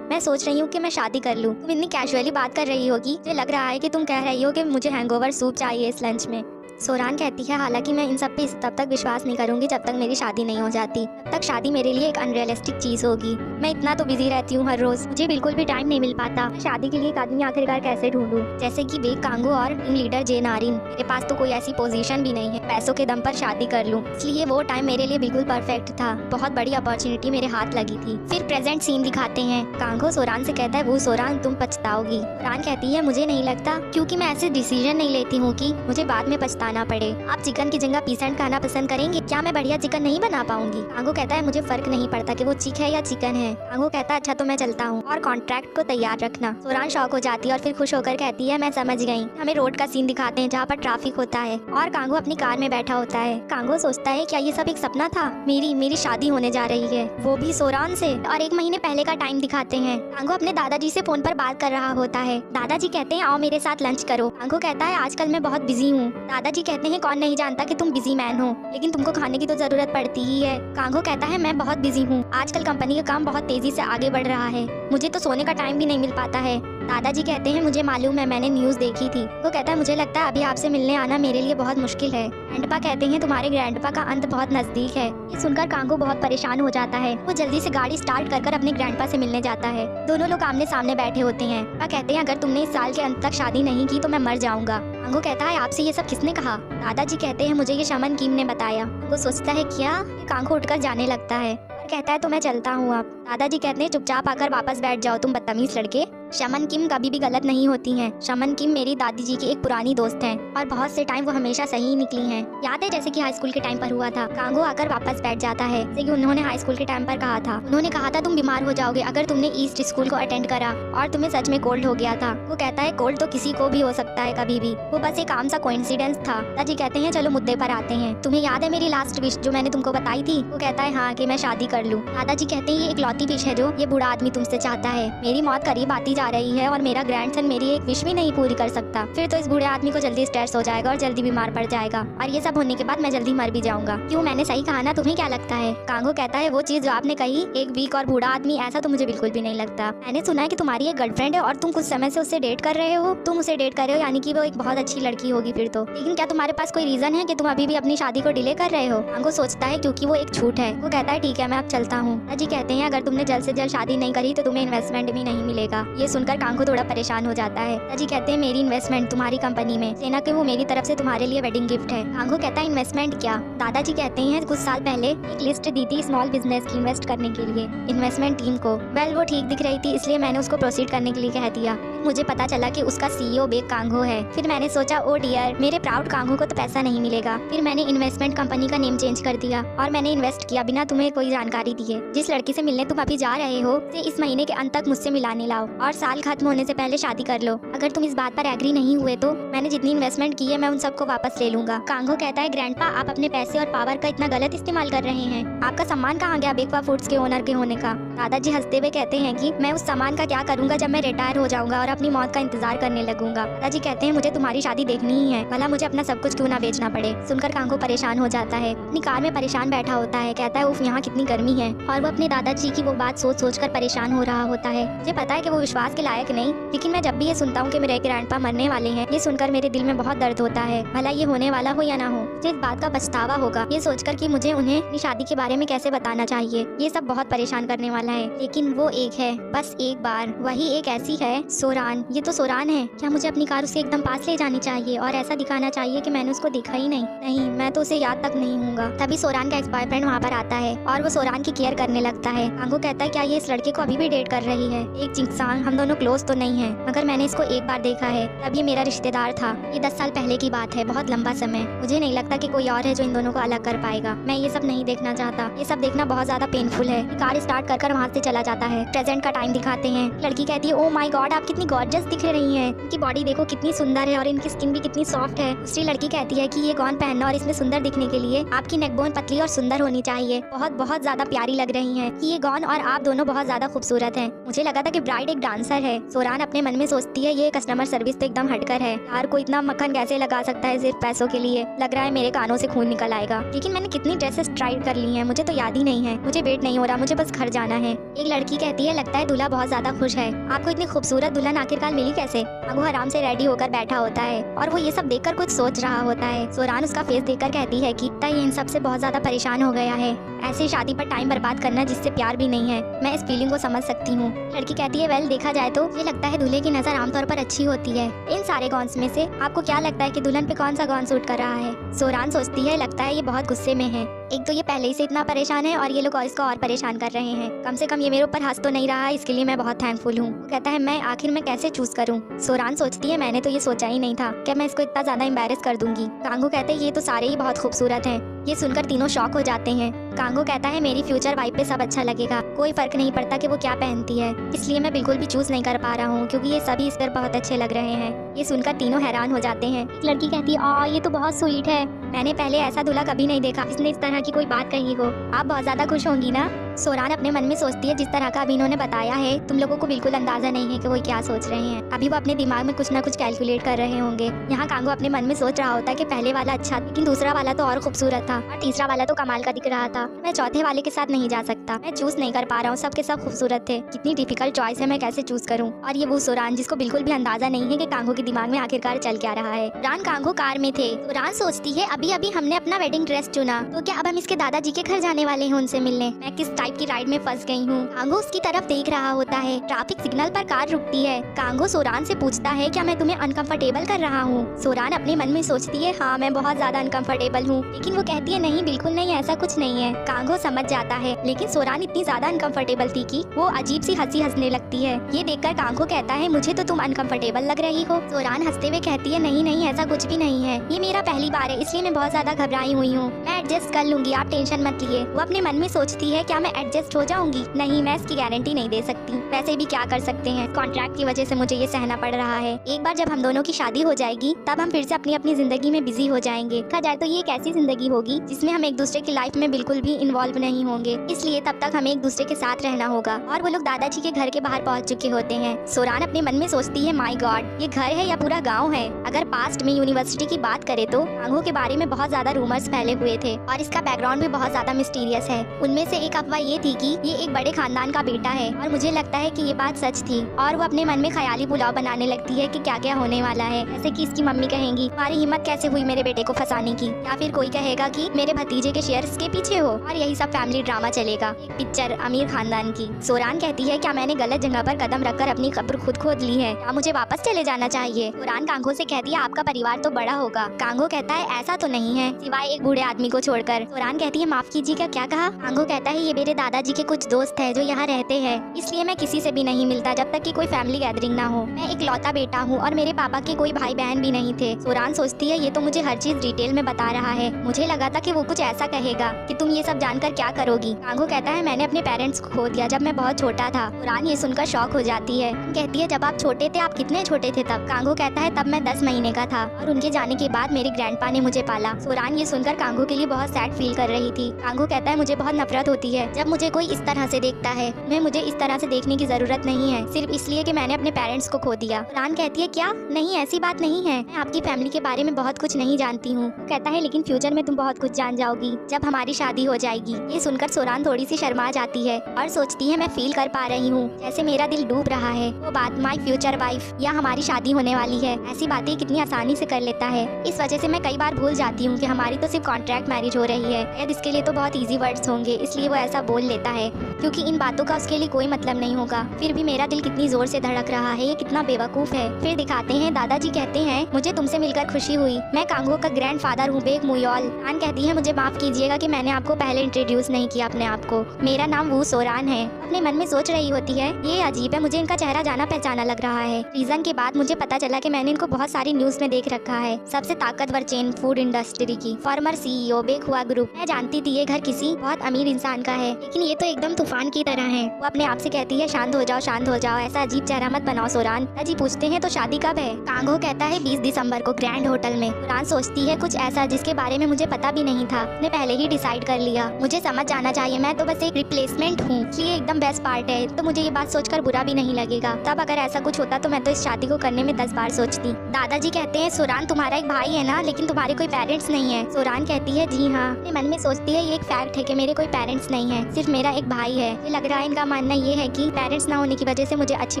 मैं सोच रही हूँ कि मैं शादी कर लूँ। तुम इतनी कैजुअली बात कर रही होगी, मुझे लग रहा है कि तुम कह रही हो कि मुझे हैंगओवर सूप चाहिए इस लंच में। सोरान कहती है, हालांकि मैं इन सब पे तब तक विश्वास नहीं करूंगी जब तक मेरी शादी नहीं हो जाती, तब तक शादी मेरे लिए एक अनरियलिस्टिक चीज होगी। मैं इतना तो बिजी रहती हूँ हर रोज, मुझे बिल्कुल भी टाइम नहीं मिल पाता। मैं शादी के लिए एक आदमी आखिरकार कैसे ढूंढूं, जैसे कि बेग कांगो और टीम लीडर जे नारिन। मेरे पास तो कोई ऐसी पोजीशन भी नहीं है, पैसों के दम पर शादी कर लूं, इसलिए वो टाइम मेरे लिए बिल्कुल परफेक्ट था, बहुत बड़ी अपॉर्चुनिटी मेरे हाथ लगी थी। फिर प्रेजेंट सीन दिखाते हैं। कांगो सोरान से कहता है, वो सोरान तुम पछताओगी। सोरान कहती है, मुझे नहीं लगता, क्योंकि मैं ऐसे डिसीजन नहीं लेती हूँ कि मुझे बाद में पछताना पड़े। आप चिकन की जगह पीस एंड खाना पसंद करेंगे, क्या मैं बढ़िया चिकन नहीं बना पाऊंगी? कांगो कहता है, मुझे फर्क नहीं पड़ता कि वो चिक है या चिकन है। कांगो कहता है, अच्छा तो मैं चलता हूँ और कॉन्ट्रैक्ट को तैयार रखना। सोरान शॉक हो जाती है और फिर खुश होकर कहती है, मैं समझ गई। हमें रोड का सीन दिखाते हैं जहाँ पर ट्रैफिक होता है और कांगो अपनी कार में बैठा होता है। कांगो सोचता है, क्या ये सब एक सपना था? मेरी शादी होने जा रही है, वो भी सोरान से। और 1 महीने पहले का टाइम दिखाते हैं। कांगो अपने दादाजी से फोन पर बात कर रहा होता है। दादाजी कहते हैं, आओ मेरे साथ लंच करो। कांगो कहता है, आजकल मैं बहुत बिजी हूँ। दादाजी कहते हैं, कौन नहीं जानता कि तुम बिजी मैन हो, लेकिन तुमको खाने की तो जरूरत पड़ती ही है। कांगो कहता है, मैं बहुत बिजी हूँ, आजकल कंपनी का काम बहुत तेजी से आगे बढ़ रहा है, मुझे तो सोने का टाइम भी नहीं मिल पाता है। दादाजी कहते हैं, मुझे मालूम है, मैंने न्यूज़ देखी थी। वो कहता है, मुझे लगता है अभी आपसे मिलने आना मेरे लिए बहुत मुश्किल है। ग्रैंडपा कहते हैं, तुम्हारे ग्रैंडपा का अंत बहुत नजदीक है। ये सुनकर कांगो बहुत परेशान हो जाता है। वो जल्दी से गाड़ी स्टार्ट कर अपने ग्रैंडपा से मिलने जाता है। दोनों लोग आमने सामने बैठे होते हैं। पापा कहते हैं, अगर तुमने इस साल के अंत तक शादी नहीं की तो मैं मर जाऊंगा। कांगो कहता है, आपसे ये सब किसने कहा? दादाजी कहते हैं, मुझे ये शमन कीम ने बताया। वो सोचता है, क्या? कांगो उठकर जाने लगता है, कहता है, तो मैं चलता हूँ अब। दादाजी कहते हैं, चुपचाप आकर वापस बैठ जाओ तुम बदतमीज लड़के। शमन किम कभी भी गलत नहीं होती हैं। शमन किम मेरी दादी जी की एक पुरानी दोस्त हैं और बहुत से टाइम वो हमेशा सही निकली हैं। याद है जैसे कि हाई स्कूल के टाइम पर हुआ था। कांगो आकर वापस बैठ जाता है जैसे कि उन्होंने हाई स्कूल के टाइम पर कहा था। उन्होंने कहा था तुम बीमार हो जाओगे अगर तुमने ईस्ट स्कूल को अटेंड करा और तुम्हें सच में कोल्ड हो गया था। वो कहता है कोल्ड तो किसी को भी हो सकता है कभी भी, वो बस एक आम सा कोइंसिडेंस था। दादाजी कहते हैं चलो मुद्दे पर आते हैं, तुम्हें याद है मेरी लास्ट विश जो मैंने तुमको बताई थी? वो कहता है हाँ कि मैं शादी कर लूँ। दादाजी कहते हैं ये एक लौती विश है जो ये बूढ़ा आदमी तुमसे चाहता है। मेरी मौत करीब आती जा रही है और मेरा ग्रैंडसन मेरी एक विश भी नहीं पूरी कर सकता। फिर तो इस बूढ़े आदमी को जल्दी स्ट्रेस हो जाएगा और जल्दी बीमार पड़ जाएगा और ये सब होने के बाद मैं जल्दी मर भी जाऊंगा। क्यों, मैंने सही कहा ना? तुम्हें क्या लगता है? कांगो कहता है वो चीज जो आपने कही, एक वीक और बूढ़ा आदमी, ऐसा तो मुझे बिल्कुल भी नहीं लगता। मैंने सुना है कि तुम्हारी एक गर्लफ्रेंड है और तुम कुछ समय से उससे डेट कर रहे हो। तुम उसे डेट कर रहे हो यानी कि वो एक बहुत अच्छी लड़की होगी फिर तो। लेकिन क्या तुम्हारे पास कोई रीजन है कि तुम अभी भी अपनी शादी को डिले कर रहे हो? कांगो सोचता है क्योंकि वो एक झूठ है। वो कहता है ठीक है मैं अब चलता हूँ। अजी कहते हैं अगर तुमने जल्द से जल्द शादी नहीं करी तो तुम्हें इन्वेस्टमेंट भी नहीं मिलेगा। ये सुनकर कांगो थोड़ा परेशान हो जाता है। दादाजी कहते हैं मेरी इन्वेस्टमेंट तुम्हारी कंपनी में लेना कि वो मेरी तरफ से तुम्हारे लिए वेडिंग गिफ्ट है। कांगो कहता है इन्वेस्टमेंट क्या? दादाजी कहते हैं कुछ साल पहले एक लिस्ट दी थी स्मॉल बिजनेस की इन्वेस्ट करने के लिए इन्वेस्टमेंट टीम को। वेल वो ठीक दिख रही थी इसलिए मैंने उसको प्रोसीड करने के लिए कह दिया। मुझे पता चला कि उसका CEO बेग कांगो है। फिर मैंने सोचा ओ डियर मेरे प्राउड कांगो को तो पैसा नहीं मिलेगा। फिर मैंने इन्वेस्टमेंट कंपनी का नेम चेंज कर दिया और मैंने इन्वेस्ट किया बिना तुम्हें कोई जानकारी दिए। जिस लड़की से मिलने तुम अभी जा रहे हो उसे इस महीने के अंत तक मुझसे मिलाने लाओ और साल खत्म होने से पहले शादी कर लो। अगर तुम इस बात पर एग्री नहीं हुए तो मैंने जितनी इन्वेस्टमेंट की है मैं उन सबको वापस ले लूंगा। कांगो कहता है ग्रैंडपा आप अपने पैसे और पावर का इतना गलत इस्तेमाल कर रहे हैं। आपका सम्मान कहाँ गया बेकवा फूड्स के ओनर के होने का? दादाजी हंसते हुए कहते हैं कि मैं उस सम्मान का क्या करूंगा जब मैं रिटायर हो जाऊंगा और अपनी मौत का इंतजार करने लगूंगा। दादाजी कहते हैं मुझे तुम्हारी शादी देखनी ही है, भला मुझे अपना सब कुछ क्यों ना बेचना पड़े। सुनकर कांगो परेशान हो जाता है, अपनी कार में परेशान बैठा होता है। कहता है उफ यहाँ कितनी गर्मी है और वो अपने दादाजी की वो बात सोच सोच कर परेशान हो रहा होता है। मुझे पता है कि वो विश्वास के लायक नहीं, लेकिन मैं जब भी ये सुनता हूँ कि मेरे ग्रैंडपा मरने वाले हैं ये सुनकर मेरे दिल में बहुत दर्द होता है। भला ये होने वाला हो या ना हो मुझे इस बात का पछतावा होगा ये सोचकर कि मुझे उन्हें अपनी शादी के बारे में कैसे बताना चाहिए। ये सब बहुत परेशान करने वाला है। लेकिन वो एक है, बस एक बार, वही एक ऐसी है सोरान। ये तो सोरान है। क्या मुझे अपनी कार उसके एकदम पास ले जानी चाहिए और ऐसा दिखाना चाहिए कि मैंने उसको देखा ही नहीं? नहीं, मैं तो उसे याद तक नहीं हूँगा। तभी सोरान का एक्स बॉयफ्रेंड वहाँ पर आता है और वो सोरान की केयर करने लगता है। कांगो कहता है क्या ये इस लड़के को अभी भी डेट कर रही है? एक जिंगसान, हम दोनों क्लोज तो नहीं है मगर मैंने इसको एक बार देखा है, तब ये मेरा रिश्तेदार था। ये 10 साल पहले की बात है, बहुत लंबा समय। मुझे नहीं लगता कि कोई और है जो इन दोनों को अलग कर पाएगा। मैं ये सब नहीं देखना चाहता, ये सब देखना बहुत ज्यादा पेनफुल है। कार स्टार्ट कर वहाँ से चला जाता है। प्रेजेंट का टाइम दिखाते हैं। लड़की कहती है ओ माय गॉड आप कितनी गॉर्जियस दिख रही हैं। इनकी बॉडी देखो कितनी सुंदर है और इनकी स्किन भी कितनी सॉफ्ट है। दूसरी लड़की कहती है कि ये गॉन पहनना और इसमें सुंदर दिखने के लिए आपकी नेकबोन पतली और सुंदर होनी चाहिए। बहुत बहुत ज्यादा प्यारी लग रही हैं कि ये गॉन और आप दोनों बहुत ज्यादा खूबसूरत हैं। मुझे लगा था कि ब्राइड एक डांसर है। सोरान अपने मन में सोचती है ये कस्टमर सर्विस तो एकदम हटकर है। यार कोई इतना मक्खन कैसे लगा सकता है सिर्फ पैसों के लिए? लग रहा है मेरे कानों से खून निकल आएगा। लेकिन मैंने कितनी ड्रेसेस ट्राई कर ली हैं, मुझे तो याद ही नहीं है। मुझे वेट नहीं हो रहा, मुझे बस घर जाना है। एक लड़की कहती है लगता है दूल्हा बहुत ज्यादा खुश है। आपको इतनी खूबसूरत दुल्हन आखिरकार मिली कैसे? वो आराम से रेडी होकर बैठा होता है और वो ये सब देखकर कुछ सोच रहा होता है। सोरान उसका फेस देखकर कहती है कि ये इन सब से बहुत ज्यादा परेशान हो गया है। ऐसी शादी पर टाइम बर्बाद करना जिससे प्यार भी नहीं है, मैं इस फीलिंग को समझ सकती हूँ। लड़की कहती है वेल देखा जाए तो ये लगता है दूल्हे की नजर आमतौर पर अच्छी होती है। इन सारे गॉन्स में से आपको क्या लगता है कि दुल्हन पे कौन सा गॉन सूट कर रहा है? सोरान सोचती है लगता है ये बहुत गुस्से में है। एक तो ये पहले ही से इतना परेशान है और ये लोग इसको और परेशान कर रहे हैं। कम से कम ये मेरे ऊपर हंस तो नहीं रहा, इसके लिए मैं बहुत थैंकफुल हूँ। कहता है मैं आखिर में कैसे चूज करूँ? सोरान सोचती है मैंने तो ये सोचा ही नहीं था कि मैं इसको इतना ज्यादा एम्बैरेस कर दूंगी। कांगो कहते हैं ये तो सारे ही बहुत खूबसूरत हैं। ये सुनकर तीनों शॉक हो जाते हैं। कांगो कहता है मेरी फ्यूचर वाइफ पे सब अच्छा लगेगा, कोई फर्क नहीं पड़ता कि वो क्या पहनती है, इसलिए मैं बिल्कुल भी चूज नहीं कर पा रहा हूँ क्योंकि ये सभी इस पर बहुत अच्छे लग रहे हैं। ये सुनकर तीनों हैरान हो जाते हैं। एक लड़की कहती है ये तो बहुत स्वीट है, मैंने पहले ऐसा दूल्हा कभी नहीं देखा जिसने इस तरह की कोई बात कही हो। आप बहुत ज्यादा खुश होंगी ना? सोरान अपने मन में सोचती है जिस तरह का अभी इन्होंने बताया है तुम लोगों को बिल्कुल अंदाजा नहीं है कि वो क्या सोच रहे हैं। अभी वो अपने दिमाग में कुछ ना कुछ कैलकुलेट कर रहे होंगे। यहाँ कांगो अपने मन में सोच रहा होता है कि पहले वाला अच्छा लेकिन दूसरा वाला तो और खूबसूरत था और तीसरा वाला तो कमाल का दिख रहा था। मैं चौथे वाले के साथ नहीं जा सकता, मैं चूज नहीं कर पा रहा हूँ। सबके सब खूबसूरत थे, कितनी डिफिकल्ट चॉइस है, मैं कैसे चूज करूँ? और ये वो सोरान जिसको बिल्कुल भी अंदाजा नहीं है कि कांगो के दिमाग में आखिरकार चल क्या रहा है। रान कांगो कार में थे। सोरान सोचती है अभी अभी हमने अपना वेडिंग ड्रेस चुना तो क्या अब हम इसके दादाजी के घर जाने वाले हैं उनसे मिलने? मैं किस टाइप की राइड में फंस गई हूँ। कांगो उसकी तरफ देख रहा होता है। ट्रैफिक सिग्नल पर कार रुकती है। कांगो सोरान से पूछता है क्या मैं तुम्हें अनकंफर्टेबल कर रहा हूँ? सोरान अपने मन में सोचती है हाँ मैं बहुत ज्यादा अनकंफर्टेबल हूँ, लेकिन वो कहती है नहीं बिल्कुल नहीं, ऐसा कुछ नहीं है। कांगो समझ जाता है लेकिन सोरान इतनी ज्यादा अनकंफर्टेबल थी कि वो अजीब सी हंसी हंसने लगती है। ये देखकर कांगो कहता है मुझे तो तुम अनकंफर्टेबल लग रही हो। सोरान हंसते हुए कहती है नहीं नहीं ऐसा कुछ भी नहीं है, ये मेरा पहली बार है इसलिए मैं बहुत ज्यादा घबराई हुई हूँ, मैं एडजस्ट कर लूंगी, आप टेंशन मत लिए। वो अपने मन में सोचती है क्या मैं एडजस्ट हो जाऊंगी? नहीं, मैं इसकी गारंटी नहीं दे सकती, वैसे भी क्या कर सकते हैं, कॉन्ट्रैक्ट की वजह से मुझे ये सहना पड़ रहा है। एक बार जब हम दोनों की शादी हो जाएगी तब हम फिर से अपनी अपनी जिंदगी में बिजी हो जाएंगे। कहा जाए तो ये एक ऐसी जिंदगी होगी जिसमें हम एक दूसरे की लाइफ में बिल्कुल भी इन्वॉल्व नहीं होंगे, इसलिए तब तक हमें एक दूसरे के साथ रहना होगा। और वो लोग दादाजी के घर के बाहर पहुंच चुके होते हैं। सोरान अपने मन में सोचती है माय गॉड ये घर है या पूरा गाँव है? अगर पास्ट में यूनिवर्सिटी की बात करे तो कांगो के बारे में बहुत ज्यादा रूमर्स फैले हुए थे और इसका बैकग्राउंड भी बहुत ज्यादा मिस्टीरियस है। उनमें से एक अफवाह ये थी कि ये एक बड़े खानदान का बेटा है और मुझे लगता है कि ये बात सच थी। और वो अपने मन में ख्याली पुलाव बनाने लगती है कि क्या क्या होने वाला है। जैसे कि इसकी मम्मी कहेंगी तुम्हारी हिम्मत कैसे हुई मेरे बेटे को फंसाने की, या फिर कोई कहेगा कि मेरे भतीजे के शेयर्स के पीछे हो। और यही सब फैमिली ड्रामा चलेगा। एक पिक्चर अमीर खानदान की। सोरान कहती है क्या मैंने गलत जगह पर कदम रखकर अपनी कब्र खुद खोद ली है, क्या मुझे वापस चले जाना चाहिए। सोरान कांगो से कहती है आपका परिवार तो बड़ा होगा। कांगो कहता है ऐसा तो नहीं है, सिवाय एक बूढ़े आदमी को छोड़कर। सोरान कहती है माफ कीजिएगा क्या कहा। कांगो कहता है ये मेरे दादाजी के कुछ दोस्त है जो यहाँ रहते हैं, इसलिए मैं किसी से भी नहीं मिलता जब तक कि कोई फैमिली गैदरिंग ना हो। मैं एक लौता बेटा हूँ और मेरे पापा के कोई भाई बहन भी नहीं थे। सोरान सोचती है ये तो मुझे हर चीज डिटेल में बता रहा है, मुझे लगा था कि वो कुछ ऐसा कहेगा कि तुम ये सब जानकर क्या करोगी। कांगो कहता है मैंने अपने पेरेंट्स को खो दिया जब मैं बहुत छोटा था। सोरान ये सुनकर शॉक हो जाती है। कहती है जब आप छोटे थे, आप कितने छोटे थे तब। कांगो कहता है तब मैं 10 महीने का था और उनके जाने के बाद मेरे ग्रैंडपा ने मुझे पाला। सोरान ये सुनकर कांगो के लिए बहुत सैड फील कर रही थी। कांगो कहता है मुझे बहुत नफरत होती है जब मुझे कोई इस तरह से देखता है। मुझे इस तरह से देखने की जरूरत नहीं है, सिर्फ इसलिए कि मैंने अपने पेरेंट्स को खो दिया। सोरान कहती है क्या नहीं, ऐसी बात नहीं है, मैं आपकी फैमिली के बारे में बहुत कुछ नहीं जानती हूँ। कहता है लेकिन फ्यूचर में तुम बहुत कुछ जान जाओगी जब हमारी शादी हो जाएगी। ये सुनकर सोरान थोड़ी सी शर्मा जाती है और सोचती है मैं फील कर पा रही हूँ जैसे मेरा दिल डूब रहा है। वो बात माई फ्यूचर वाइफ या हमारी शादी होने वाली है, ऐसी बातें कितनी आसानी से कर लेता है। इस वजह से मैं कई बार भूल जाती हूँ कि हमारी तो सिर्फ कॉन्ट्रैक्ट मैरिज हो रही है। शायद इसके लिए तो बहुत इजी वर्ड्स होंगे, इसलिए वो ऐसा बोल लेता है क्योंकि इन बातों का उसके लिए कोई मतलब नहीं होगा। फिर भी मेरा दिल कितनी जोर से धड़क रहा है, ये कितना बेवकूफ है। फिर दिखाते हैं दादाजी कहते हैं मुझे तुमसे मिलकर खुशी हुई, मैं कांगो का ग्रैंडफादर हूँ बेक मुयोल। आन कहती है मुझे माफ कीजिएगा कि मैंने आपको पहले इंट्रोड्यूस नहीं किया अपने आप को, मेरा नाम वू सोरान है। अपने मन में सोच रही होती है ये अजीब है, मुझे इनका चेहरा जाना पहचाना लग रहा है। रीजन के बाद मुझे पता चला कि मैंने इनको बहुत सारी न्यूज में देख रखा है। सबसे ताकतवर चेन फूड इंडस्ट्री की फॉर्मर सीईओ बेक हुआ ग्रुप। मैं जानती थी ये घर किसी बहुत अमीर इंसान का है, लेकिन ये तो एकदम तूफान की तरह है। वो अपने आप से कहती है शांत हो जाओ, शांत हो जाओ, ऐसा अजीब चेहरा मत बनाओ सोरान। अजी पूछते हैं तो शादी कब है। कांगो कहता है 20 दिसंबर को ग्रैंड होटल में। सोरान सोचती है कुछ ऐसा जिसके बारे में मुझे पता भी नहीं था, ने पहले ही डिसाइड कर लिया। मुझे समझ जाना चाहिए, मैं तो बस एक रिप्लेसमेंट हूँ, इसलिए एकदम बेस्ट पार्ट है, तो मुझे ये बात सोचकर बुरा भी नहीं लगेगा। तब अगर ऐसा कुछ होता तो मैं तो इस शादी को करने में 10 बार सोचती। दादाजी कहते हैं सोरान तुम्हारा एक भाई है ना, लेकिन तुम्हारे कोई पेरेंट्स नहीं है। सोरान कहती है जी हाँ। अपने मन में सोचती है ये एक फैक्ट है कि मेरे कोई पेरेंट्स नहीं है, सिर्फ मेरा एक भाई है। ये लग रहा है इनका मानना ये है कि पेरेंट्स ना होने की वजह से मुझे अच्छी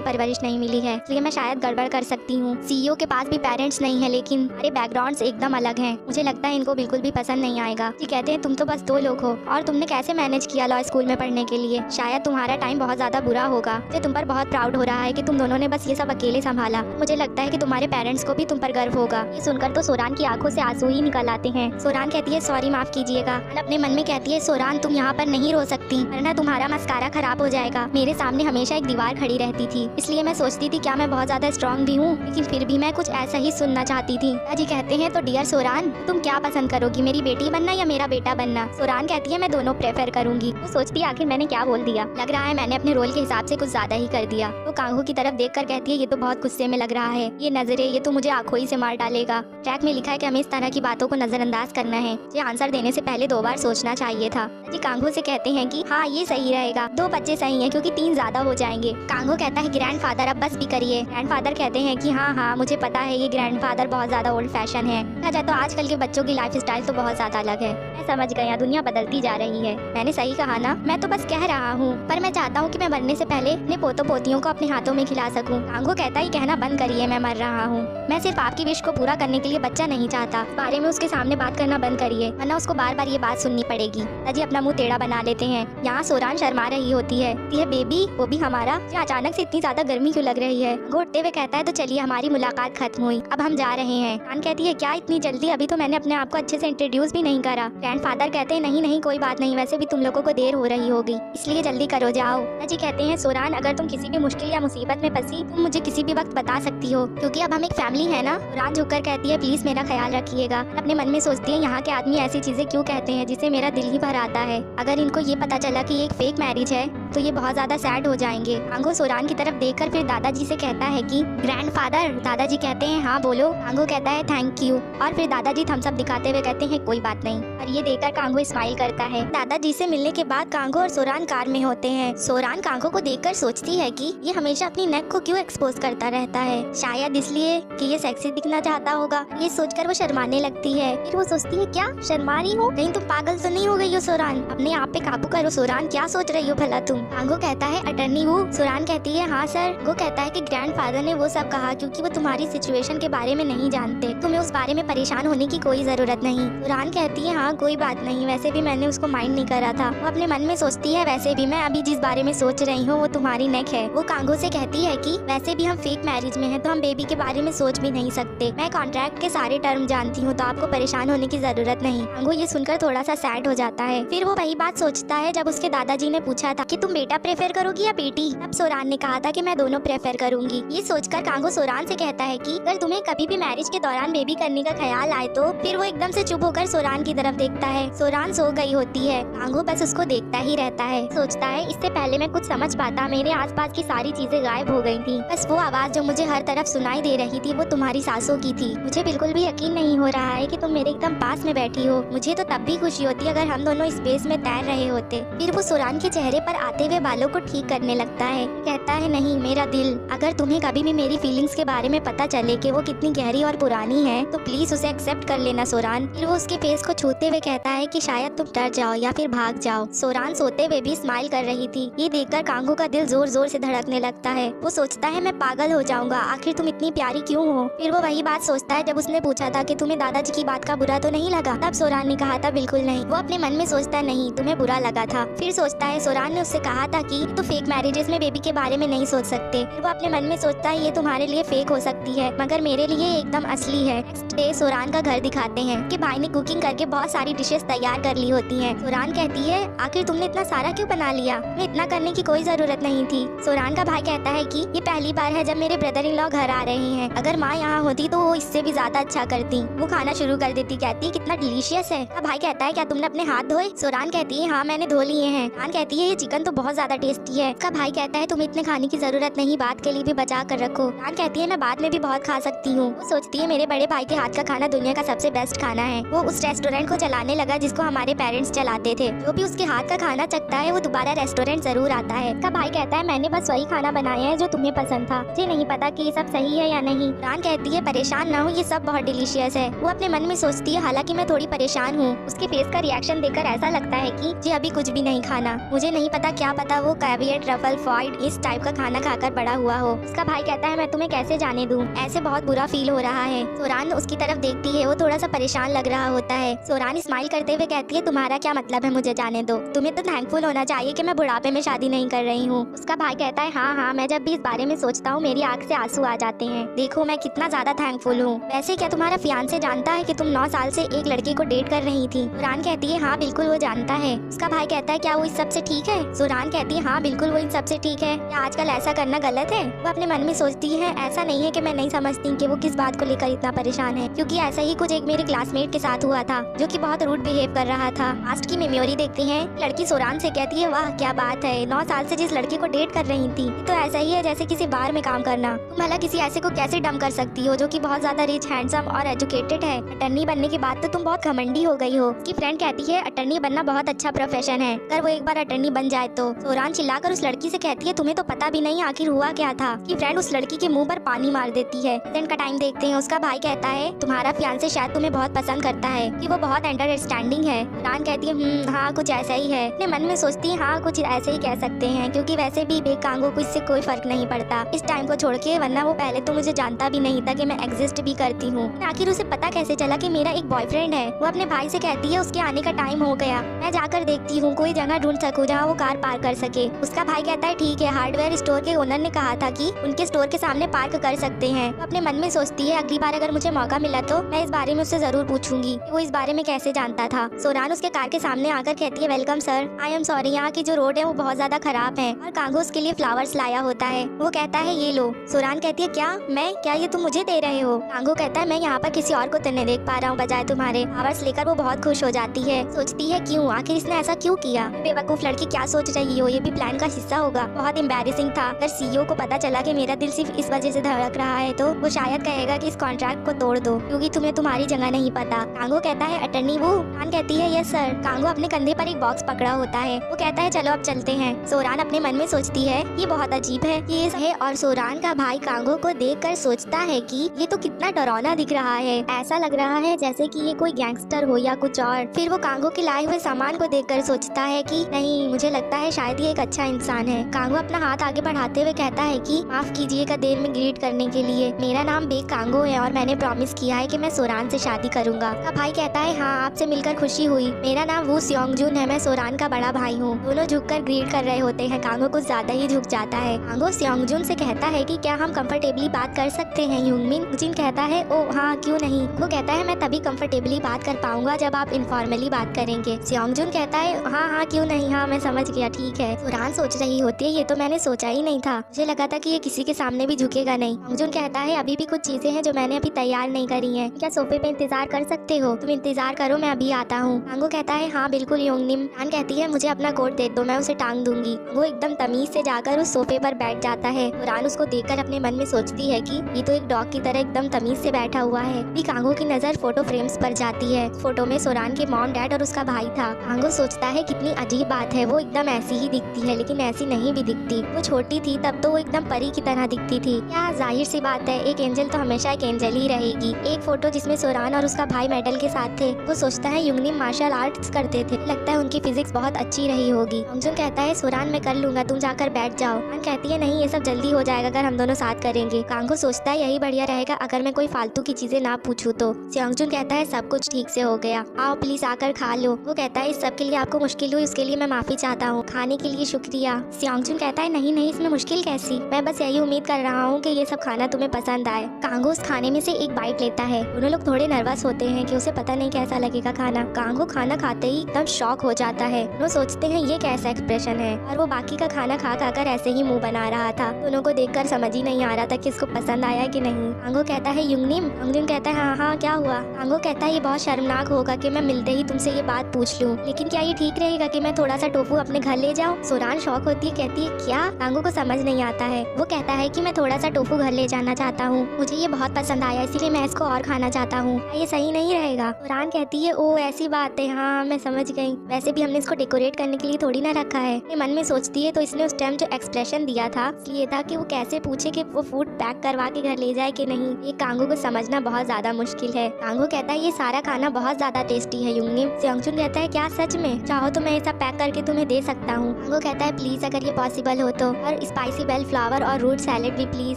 परवरिश नहीं मिली है, इसलिए मैं शायद गड़बड़ कर सकती हूँ। सीईओ के पास भी पेरेंट्स नहीं है, लेकिन हमारे बैकग्राउंड्स एकदम अलग हैं। मुझे लगता है इनको बिल्कुल भी पसंद नहीं आएगा। जी कहते हैं तुम तो बस 2 लोग हो और तुमने कैसे मैनेज किया लॉ स्कूल में पढ़ने के लिए। शायद तुम्हारा टाइम बहुत ज्यादा बुरा होगा। मुझे तुम पर बहुत प्राउड हो रहा है कि तुम दोनों ने बस ये सब अकेले संभाला। मुझे लगता है कि तुम्हारे पेरेंट्स को भी तुम पर गर्व होगा। ये सुनकर तो सोरान की आंखों से आंसू ही निकल आते हैं। सोरान कहती है सॉरी, माफ कीजिएगा। अपने मन में कहती है सोरान तुम यहाँ पर नहीं रो सकती, वरना तुम्हारा मस्कारा खराब हो जाएगा। मेरे सामने हमेशा एक दीवार खड़ी रहती थी, इसलिए मैं सोचती थी क्या मैं बहुत ज्यादा स्ट्रॉन्ग भी हूँ, लेकिन फिर भी मैं कुछ ऐसा ही सुनना चाहती थी। दादाजी कहते हैं तो डियर सोरान तुम क्या पसंद करोगी, मेरी बेटी बनना या मेरा बेटा बनना। सोरान कहती है मैं दोनों प्रेफर करूंगी। वो सोचती है आखिर मैंने क्या बोल दिया, लग रहा है मैंने अपने रोल के हिसाब से कुछ ज्यादा ही कर दिया। वो कांगो की तरफ देखकर कहती है ये तो बहुत गुस्से में लग रहा है, ये नजरें, ये तो मुझे आंखों ही से मार डालेगा। ट्रैक में लिखा है कि हमें इस तरह की बातों को नजरअंदाज करना है। ये आंसर देने से पहले 2 बार सोचना चाहिए था। जी कांगो से कहते हैं कि हाँ ये सही रहेगा, 2 बच्चे सही हैं क्योंकि 3 ज्यादा हो जाएंगे। कांगो कहता है ग्रैंडफादर अब बस भी करिए। ग्रैंडफादर कहते हैं कि हाँ मुझे पता है ये ग्रैंडफादर बहुत ज्यादा ओल्ड फैशन है। देखा जाए तो आजकल के बच्चों की लाइफ स्टाइल तो बहुत ज्यादा अलग है। मैं समझ गया, दुनिया बदलती जा रही है। मैंने सही कहा ना, मैं तो बस कह रहा हूँ, पर मैं चाहता हूँ कि मैं मरने से पहले अपने पोतों पोतियों को अपने हाथों में खिला सकूं। कांगो कहता है कहना बंद करिए, मैं मर रहा हूँ। मैं सिर्फ आपकी विश को पूरा करने के लिए बच्चा नहीं चाहता। इस बारे में उसके सामने बात करना बंद करिए, वरना उसको बार बार ये बात सुननी पड़ेगी। दादाजी अपना मुंह टेढ़ा बना लेते हैं। यहाँ सोरान शर्मा रही होती है बेबी, वो भी हमारा। ये अचानक से इतनी ज्यादा गर्मी क्यों लग रही है। घोटते हुए कहता है तो चलिए हमारी मुलाकात खत्म हुई, अब हम जा रहे हैं। कान कहती है क्या इतनी जल्दी, अभी तो मैंने अपने आप को अच्छे से इंट्रोड्यूस भी नहीं करा। ग्रैंडफादर कहते हैं नहीं कोई बात नहीं, वैसे भी तुम लोगों को देर हो रही होगी, इसलिए जल्दी करो जाओ। दादाजी कहते हैं सोरान अगर तुम किसी भी मुश्किल या मुसीबत में फंसी तुम मुझे किसी भी वक्त बता सकती हो, क्योंकि अब हम एक फैमिली है ना। सोरान झुककर कहती है प्लीज मेरा ख्याल रखिएगा। अपने मन में सोचती है यहाँ के आदमी ऐसी चीजें क्यों कहते हैं जिससे मेरा दिल ही भर आता है। अगर इनको ये पता चला कि ये एक फेक मैरिज है तो ये बहुत ज्यादा सैड हो जाएंगे। कांगो सोरान की तरफ देखकर फिर दादाजी से कहता है कि ग्रैंडफादर। दादाजी कहते हैं हाँ बोलो। कांगो कहता है थैंक यू, और फिर दादाजी थम्स अप दिखाते हुए कहते हैं कोई बात नहीं, और ये देखकर कांगो स्माइल करता है। दादाजी से मिलने के बाद कांगो और सोरान कार में होते हैं। सोरान कांगो को देखकर सोचती है कि ये हमेशा अपनी नेक को क्यों एक्सपोज करता रहता है, शायद इसलिए कि ये सेक्सी दिखना चाहता होगा। ये सोचकर वो शर्माने लगती है। फिर वो सोचती है क्या शर्मा रही हो, कहीं तुम पागल तो नहीं हो गई हो सोरान, अपने आप पे काबू करो सोरान, क्या सोच रही हो भला तुम? कांगो कहता है अटर्नी हूँ। सोरान कहती है हाँ सर। वो कहता है कि ग्रैंडफादर ने वो सब कहा क्योंकि वो तुम्हारी सिचुएशन के बारे में नहीं जानते, तुम्हें उस बारे में परेशान होने की कोई जरूरत नहीं। सोरान कहती है हाँ कोई बात नहीं, वैसे भी मैंने उसको माइंड नहीं करा था। वो अपने मन में सोचती है वैसे भी मैं अभी जिस बारे में सोच रही हूँ वो तुम्हारी नेक है। वो कांगो से कहती है कि वैसे भी हम फेक मैरिज में हैं तो हम बेबी के बारे में सोच भी नहीं सकते। मैं कॉन्ट्रैक्ट के सारे टर्म जानती हूँ तो आपको परेशान होने की जरूरत नहीं। कांगो ये सुनकर थोड़ा सा सैड हो जाता है। फिर वो वही बात सोचता है जब उसके दादाजी ने पूछा था कि तुम बेटा प्रेफर करोगी या बेटी। तब सोरान ने कहा था कि मैं दोनों प्रेफर करूंगी। ये सोचकर कांगो सोरान से कहता है कि अगर तुम्हें कभी भी मैरिज के दौरान बेबी करने का ख्याल आए तो। फिर वो एकदम से चुप होकर सोरान की तरफ देखता है। सोरान सो गई होती है। कांगो बस उसको देखता ही रहता है। सोचता है इससे पहले मैं कुछ समझ पाता मेरे आसपास की सारी चीजें गायब हो गई थी। बस वो आवाज जो मुझे हर तरफ सुनाई दे रही थी वो तुम्हारी सांसों की थी। मुझे बिल्कुल भी यकीन नहीं हो रहा है कि तुम मेरे एकदम पास में बैठी हो। मुझे तो तब भी खुशी होती अगर हम दोनों स्पेस में तैर रहे होते। फिर वो सोरान के चेहरे पर आते हुए बालों को ठीक करने लगता है। कहता है नहीं मेरा दिल, अगर तुम्हें कभी भी मेरी फीलिंग्स के बारे में पता चले कि वो कितनी गहरी और पुरानी है तो प्लीज उसे एक्सेप्ट कर लेना सोरान। फिर वो उसके फेस को छूते हुए कहता है कि शायद तुम डर जाओ या फिर भाग जाओ। सोरान सोते हुए भी स्माइल कर रही थी। ये देखकर कांगो का दिल जोर जोर से धड़कने लगता है। वो सोचता है मैं पागल हो जाऊंगा, आखिर तुम इतनी प्यारी क्यों हो। फिर वो वही बात सोचता है जब उसने पूछा था कि तुम्हें दादाजी की बात का बुरा तो नहीं लगा। तब सोरान ने कहा था बिल्कुल नहीं। वो अपने मन में सोचता है नहीं तुम्हें बुरा लगा था। फिर सोचता है सोरान ने उससे कहा था कि तो फेक मैरिजेस में बेबी के बारे में नहीं सोच सकते। फिर वो अपने मन में सोचता है ये तुम्हारे लिए फेक हो सकती है मगर मेरे लिए एकदम असली है। नेक्स्ट डे सोरान का घर दिखाते हैं कि भाई ने कुकिंग करके बहुत सारी डिशेस तैयार कर ली होती हैं। सोरान कहती है आखिर तुमने इतना सारा क्यों बना लिया, तुम्हें इतना करने की कोई जरूरत नहीं थी। सोरान का भाई कहता है कि ये पहली बार है जब मेरे ब्रदर इन लॉ घर आ रहे हैं, अगर माँ यहाँ होती तो वो इससे भी ज्यादा अच्छा करती। वो खाना शुरू कर देती, कहती कितना डिलीशियस है। भाई कहता है क्या तुमने अपने हाथ धोए। सोरान कहती है हाँ मैंने धो लिए हैं। सोरान कहती है ये चिकन तो बहुत ज्यादा टेस्टी है। उसका भाई कहता है तुम्हें इतने खाने की जरूरत नहीं, बात के लिए भी बचा कर रखो। सोरान कहती है मैं बाद में भी बहुत खा सकती हूँ। वो सोचती है मेरे बड़े भाई के हाथ का खाना दुनिया का सबसे बेस्ट खाना है। वो उस रेस्टोरेंट को चलाने लगा जिसको हमारे पेरेंट्स चलाते थे। जो भी उसके हाथ का खाना चखता है वो दोबारा रेस्टोरेंट जरूर आता है। उसका भाई कहता है मैंने बस वही खाना बनाया है जो तुम्हें पसंद था, मुझे नहीं पता कि ये सब सही है या नहीं। सोरान कहती है परेशान ना हो, ये सब बहुत डिलीशियस है। वो अपने मन में सोचती है हालांकि मैं थोड़ी परेशान हूँ। उसके फेस का रिएक्शन देखकर ऐसा लगता है कि जी अभी कुछ भी नहीं खाना, मुझे नहीं पता क्या पता वो कैवियर ट्रफल फ्राइड इस टाइप का खाना खाकर बड़ा हुआ हो। उसका भाई कहता है मैं तुम्हें कैसे जाने दूं, ऐसे बहुत बुरा फील हो रहा है। सोरान उसकी तरफ देखती है, वो थोड़ा सा परेशान लग रहा होता है। सोरान स्माइल करते हुए कहती है तुम्हारा क्या मतलब है मुझे जाने दो, तुम्हें तो थैंकफुल होना चाहिए कि मैं बुढ़ापे में शादी नहीं कर रही हूँ। उसका भाई कहता है हाँ मैं जब भी इस बारे में सोचता हूँ मेरी आँख से आंसू आ जाते हैं, देखो मैं कितना ज्यादा थैंकफुल हूँ। वैसे क्या तुम्हारा फियांसे जानता है कि तुम 9 साल से एक लड़के को डेट कर रही थी। सोरान कहती है हाँ बिल्कुल वो जानता है। उसका भाई कहता है क्या वो इस सब से ठीक है। सोरान कहती है हाँ बिल्कुल वो इन सब से ठीक है, क्या आजकल ऐसा करना गलत है। वो अपने मन में सोचती है ऐसा नहीं है कि मैं नहीं समझती कि वो किस बात को लेकर इतना परेशान है, क्योंकि ऐसा ही कुछ एक मेरे क्लासमेट के साथ हुआ था जो कि बहुत रूड बिहेव कर रहा था। पास्ट की मेमोरी देखते हैं। लड़की सोरान से कहती है वाह क्या बात है, 9 साल से जिस लड़के को डेट कर रही थी तो ऐसा ही है जैसे किसी बार में काम करना। तुम भला किसी ऐसे को कैसे डम कर सकती हो जो कि बहुत ज्यादा रिच हैंडसम और एजुकेटेड है। अटर्नी बनने के बाद तो तुम बहुत घमंडी हो गई हो। उसकी फ्रेंड कहती है अटर्नी बनना बहुत अच्छा प्रोफेशन है, अगर वो एक बार अटर्नी बन जाए तो। सोरान चिल्लाकर उस लड़की से कहती है तुम्हें तो पता भी नहीं आखिर हुआ क्या था। कि फ्रेंड उस लड़की के मुंह पर पानी मार देती है। दिन का टाइम देखते हैं। उसका भाई कहता है तुम्हारा फियांसे शायद तुम्हें बहुत पसंद करता है, कि वो बहुत अंडरस्टैंडिंग है। सोरान कहती है हाँ कुछ ऐसा ही है। अपने मन में सोचती है हाँ कुछ ऐसे ही कह सकते हैं, क्योंकि वैसे भी कांगो को इससे कोई फर्क नहीं पड़ता इस टाइम को छोड़ के, वरना वो पहले तो मुझे जानता भी नहीं था कि मैं एग्जिस्ट भी करती हूँ। आखिर उसे पता कैसे चला कि मेरा एक बॉयफ्रेंड है। वो अपने भाई से कहती है उसके आने का टाइम हो गया, मैं जाकर देखती हूँ कोई जगह ढूंढ सकूँ जहाँ वो कार पार्क कर सके। उसका भाई कहता है ठीक है, हार्डवेयर स्टोर के ओनर ने कहा था कि उनके स्टोर के सामने पार्क कर सकते हैं। वो अपने मन में सोचती है अगली बार अगर मुझे मौका मिला तो मैं इस बारे में उससे जरूर पूछूंगी वो इस बारे में कैसे जानता था। सोरान उसके कार के सामने आकर कहती है welcome sir, I am sorry यहाँ की जो रोड है वो बहुत ज्यादा खराब है। और कांगो उसके लिए फ्लावर्स लाया होता है। वो कहता है ये लो। सोरान कहती है क्या ये तुम मुझे दे रहे हो। कांगो कहता है मैं यहाँ पर किसी और को तो नहीं देख पा रहा हूँ बजाय तुम्हारे। फ्लावर्स लेकर वो बहुत खुश हो जाती है। सोचती है क्यों, आखिर इसने ऐसा क्यों किया। बेवकूफ लड़की क्या सोच रही हो, ये भी प्लान का हिस्सा होगा। बहुत एम्बैरेसिंग था। अगर सीईओ को पता चला कि मेरा दिल सिर्फ इस वजह से धड़क रहा है तो वो शायद कहेगा कि इस कॉन्ट्रैक्ट को तोड़ दो, क्योंकि तुम्हें तुम्हारी जगह नहीं पता। कांगो कहता है अटर्नी वो। सोरान कहती है यस सर। कांगो अपने कंधे पर एक बॉक्स पकड़ा होता है। वो कहता है चलो अब चलते हैं। सोरान अपने मन में सोचती है ये बहुत अजीब है ये है। और सोरान का भाई कांगो को देखकर सोचता है कि ये तो कितना डरावना दिख रहा है, ऐसा लग रहा है जैसे कि ये कोई गैंगस्टर हो या कुछ और। फिर वो कांगो के लाए हुए सामान को देखकर सोचता है कि नहीं, मुझे लगता है शायद ये एक अच्छा इंसान है। कांगो अपना हाथ आगे बढ़ाते हुए कहता है कि माफ कीजिएगा देर में ग्रीट करने के लिए। मेरा नाम बेक कांगो है और मैंने प्रॉमिस किया है कि मैं सोरान से शादी करूंगा। उसका भाई कहता है हाँ, आपसे मिलकर खुशी हुई। मेरा नाम वू सियोंगजुन है, मैं सोरान का बड़ा भाई हूँ। दोनों झुककर ग्रीट कर रहे होते हैं। कांगो कुछ ज्यादा ही झुक जाता है। कांगो सियोंगजुन से कहता है कि क्या हम कंफर्टेबली बात कर सकते हैं। यूंगमिन जिन कहता है ओ हाँ क्यों नहीं। वो कहता है मैं तभी कंफर्टेबली बात कर पाऊंगा जब आप इनफॉर्मली बात करेंगे। सियोंगजुन कहता है हाँ हाँ क्यों नहीं, हाँ मैं समझ गया, ठीक है। सोरान सोच रही होती है ये तो मैंने सोचा ही नहीं था, मुझे लगा था कि ये किसी के सामने भी झुकेगा नहीं। सियोंगजुन कहता है अभी भी कुछ चीजें हैं जो मैंने अभी तैयार नहीं करी हैं। क्या सोफे पे इंतजार कर सकते हो? तुम इंतजार करो, मैं अभी आता हूँ। कांगो कहता है हाँ बिल्कुल योंगनिम। कान कहती है मुझे अपना कोट दे दो, मैं उसे टांग दूंगी। वो एकदम तमीज से जाकर उस सोफे पर बैठ जाता है। सोरान उसको देखकर अपने मन में सोचती है कि ये तो एक डॉग की तरह एकदम तमीज से बैठा हुआ है। अभी कांगो की नजर फोटो फ्रेम्स पर जाती है। फोटो में सोरान के मॉम डैड और उसका भाई था। कांगो सोचता है कितनी अजीब बात है, वो एकदम ऐसी ही दिखती है लेकिन ऐसी नहीं भी दिखती। वो छोटी थी तब तो वो एकदम परी की तरह दिखती थी। क्या जाहिर सी बात है, एक एंजल तो हमेशा एक एंजल ही रहेगी। एक फोटो जिसमें सोरान और उसका भाई मेडल के साथ थे। वो सोचता है युंगनिम मार्शल आर्ट्स करते थे, लगता है उनकी फिजिक्स बहुत अच्छी रही होगी। योंगजुन कहता है सोरान मैं कर लूंगा, तुम जाकर बैठ जाओ। कान कहती है नहीं, ये सब जल्दी हो जाएगा अगर हम दोनों साथ करेंगे। कांगो सोचता है यही बढ़िया रहेगा अगर मैं कोई फालतू की चीजें ना पूछूं तो। सियोंगजुन कहता है सब कुछ ठीक से हो गया, आओ प्लीज आकर खा लो। वो कहता है इस सब के लिए आपको मुश्किल हुई, उसके लिए मैं माफी चाहता हूँ, खाने के लिए शुक्रिया। सियोंगजुन कहता है नहीं नहीं, इसमें मुश्किल कैसी, मैं बस यही उम्मीद कर रहा हूँ कि ये सब खाना तुम्हें पसंद आए। कांगो उस खाने में से एक बाइट लेता है। दोनों लोग थोड़े नर्वस होते हैं कि उसे पता नहीं कैसा लगेगा खाना। कांगो खाना खाते ही एकदम शॉक हो जाता है। दोनों सोचते हैं ये कैसा एक्सप्रेशन है, और वो बाकी का खाना खा खाकर ऐसे ही मुंह बना रहा था। दोनों को देखकर समझ ही नहीं आ रहा था कि इसको पसंद आया कि नहीं। कांगो कहता है युंगनिम। योंगनिम कहता है हाँ हाँ क्या हुआ। कांगो कहता है ये बहुत शर्मनाक होगा कि मैं मिलते ही तुमसे ये बात पूछ लूं, लेकिन क्या ये ठीक रहेगा कि मैं थोड़ा सा टोफू अपने घर ले जाऊं? सोरान शॉक होती है, कहती है क्या? कांगो को समझ नहीं आता है। वो कहता है कि मैं थोड़ा सा टोफू घर ले जाना चाहता हूँ, मुझे ये बहुत पसंद आया इसीलिए मैं इसको और खाना चाहता हूँ, ये सही नहीं रहेगा? सोरान कहती है ओ ऐसी बात है, हाँ मैं समझ गई, वैसे भी हमने इसको डेकोरेट करने के लिए थोड़ी ना रखा है। ये मन में सोचती है तो इसने उस टाइम जो एक्सप्रेशन दिया था ये था कि वो कैसे पूछे कि वो फूड पैक करवा के घर ले जाए कि नहीं। ये कांगो को समझना बहुत ज्यादा मुश्किल है। कांगो कहता है ये सारा खाना बहुत ज्यादा टेस्टी है युंगनिम। सियोंगजुन कहता है क्या सच में? चाहो तो मैं ये सब पैक करके तुम्हें दे सकता हूँ। कांगो कहता है प्लीज अगर ये पॉसिबल हो तो, और स्पाइसी बेल फ्लावर और रूट सैलेड भी प्लीज।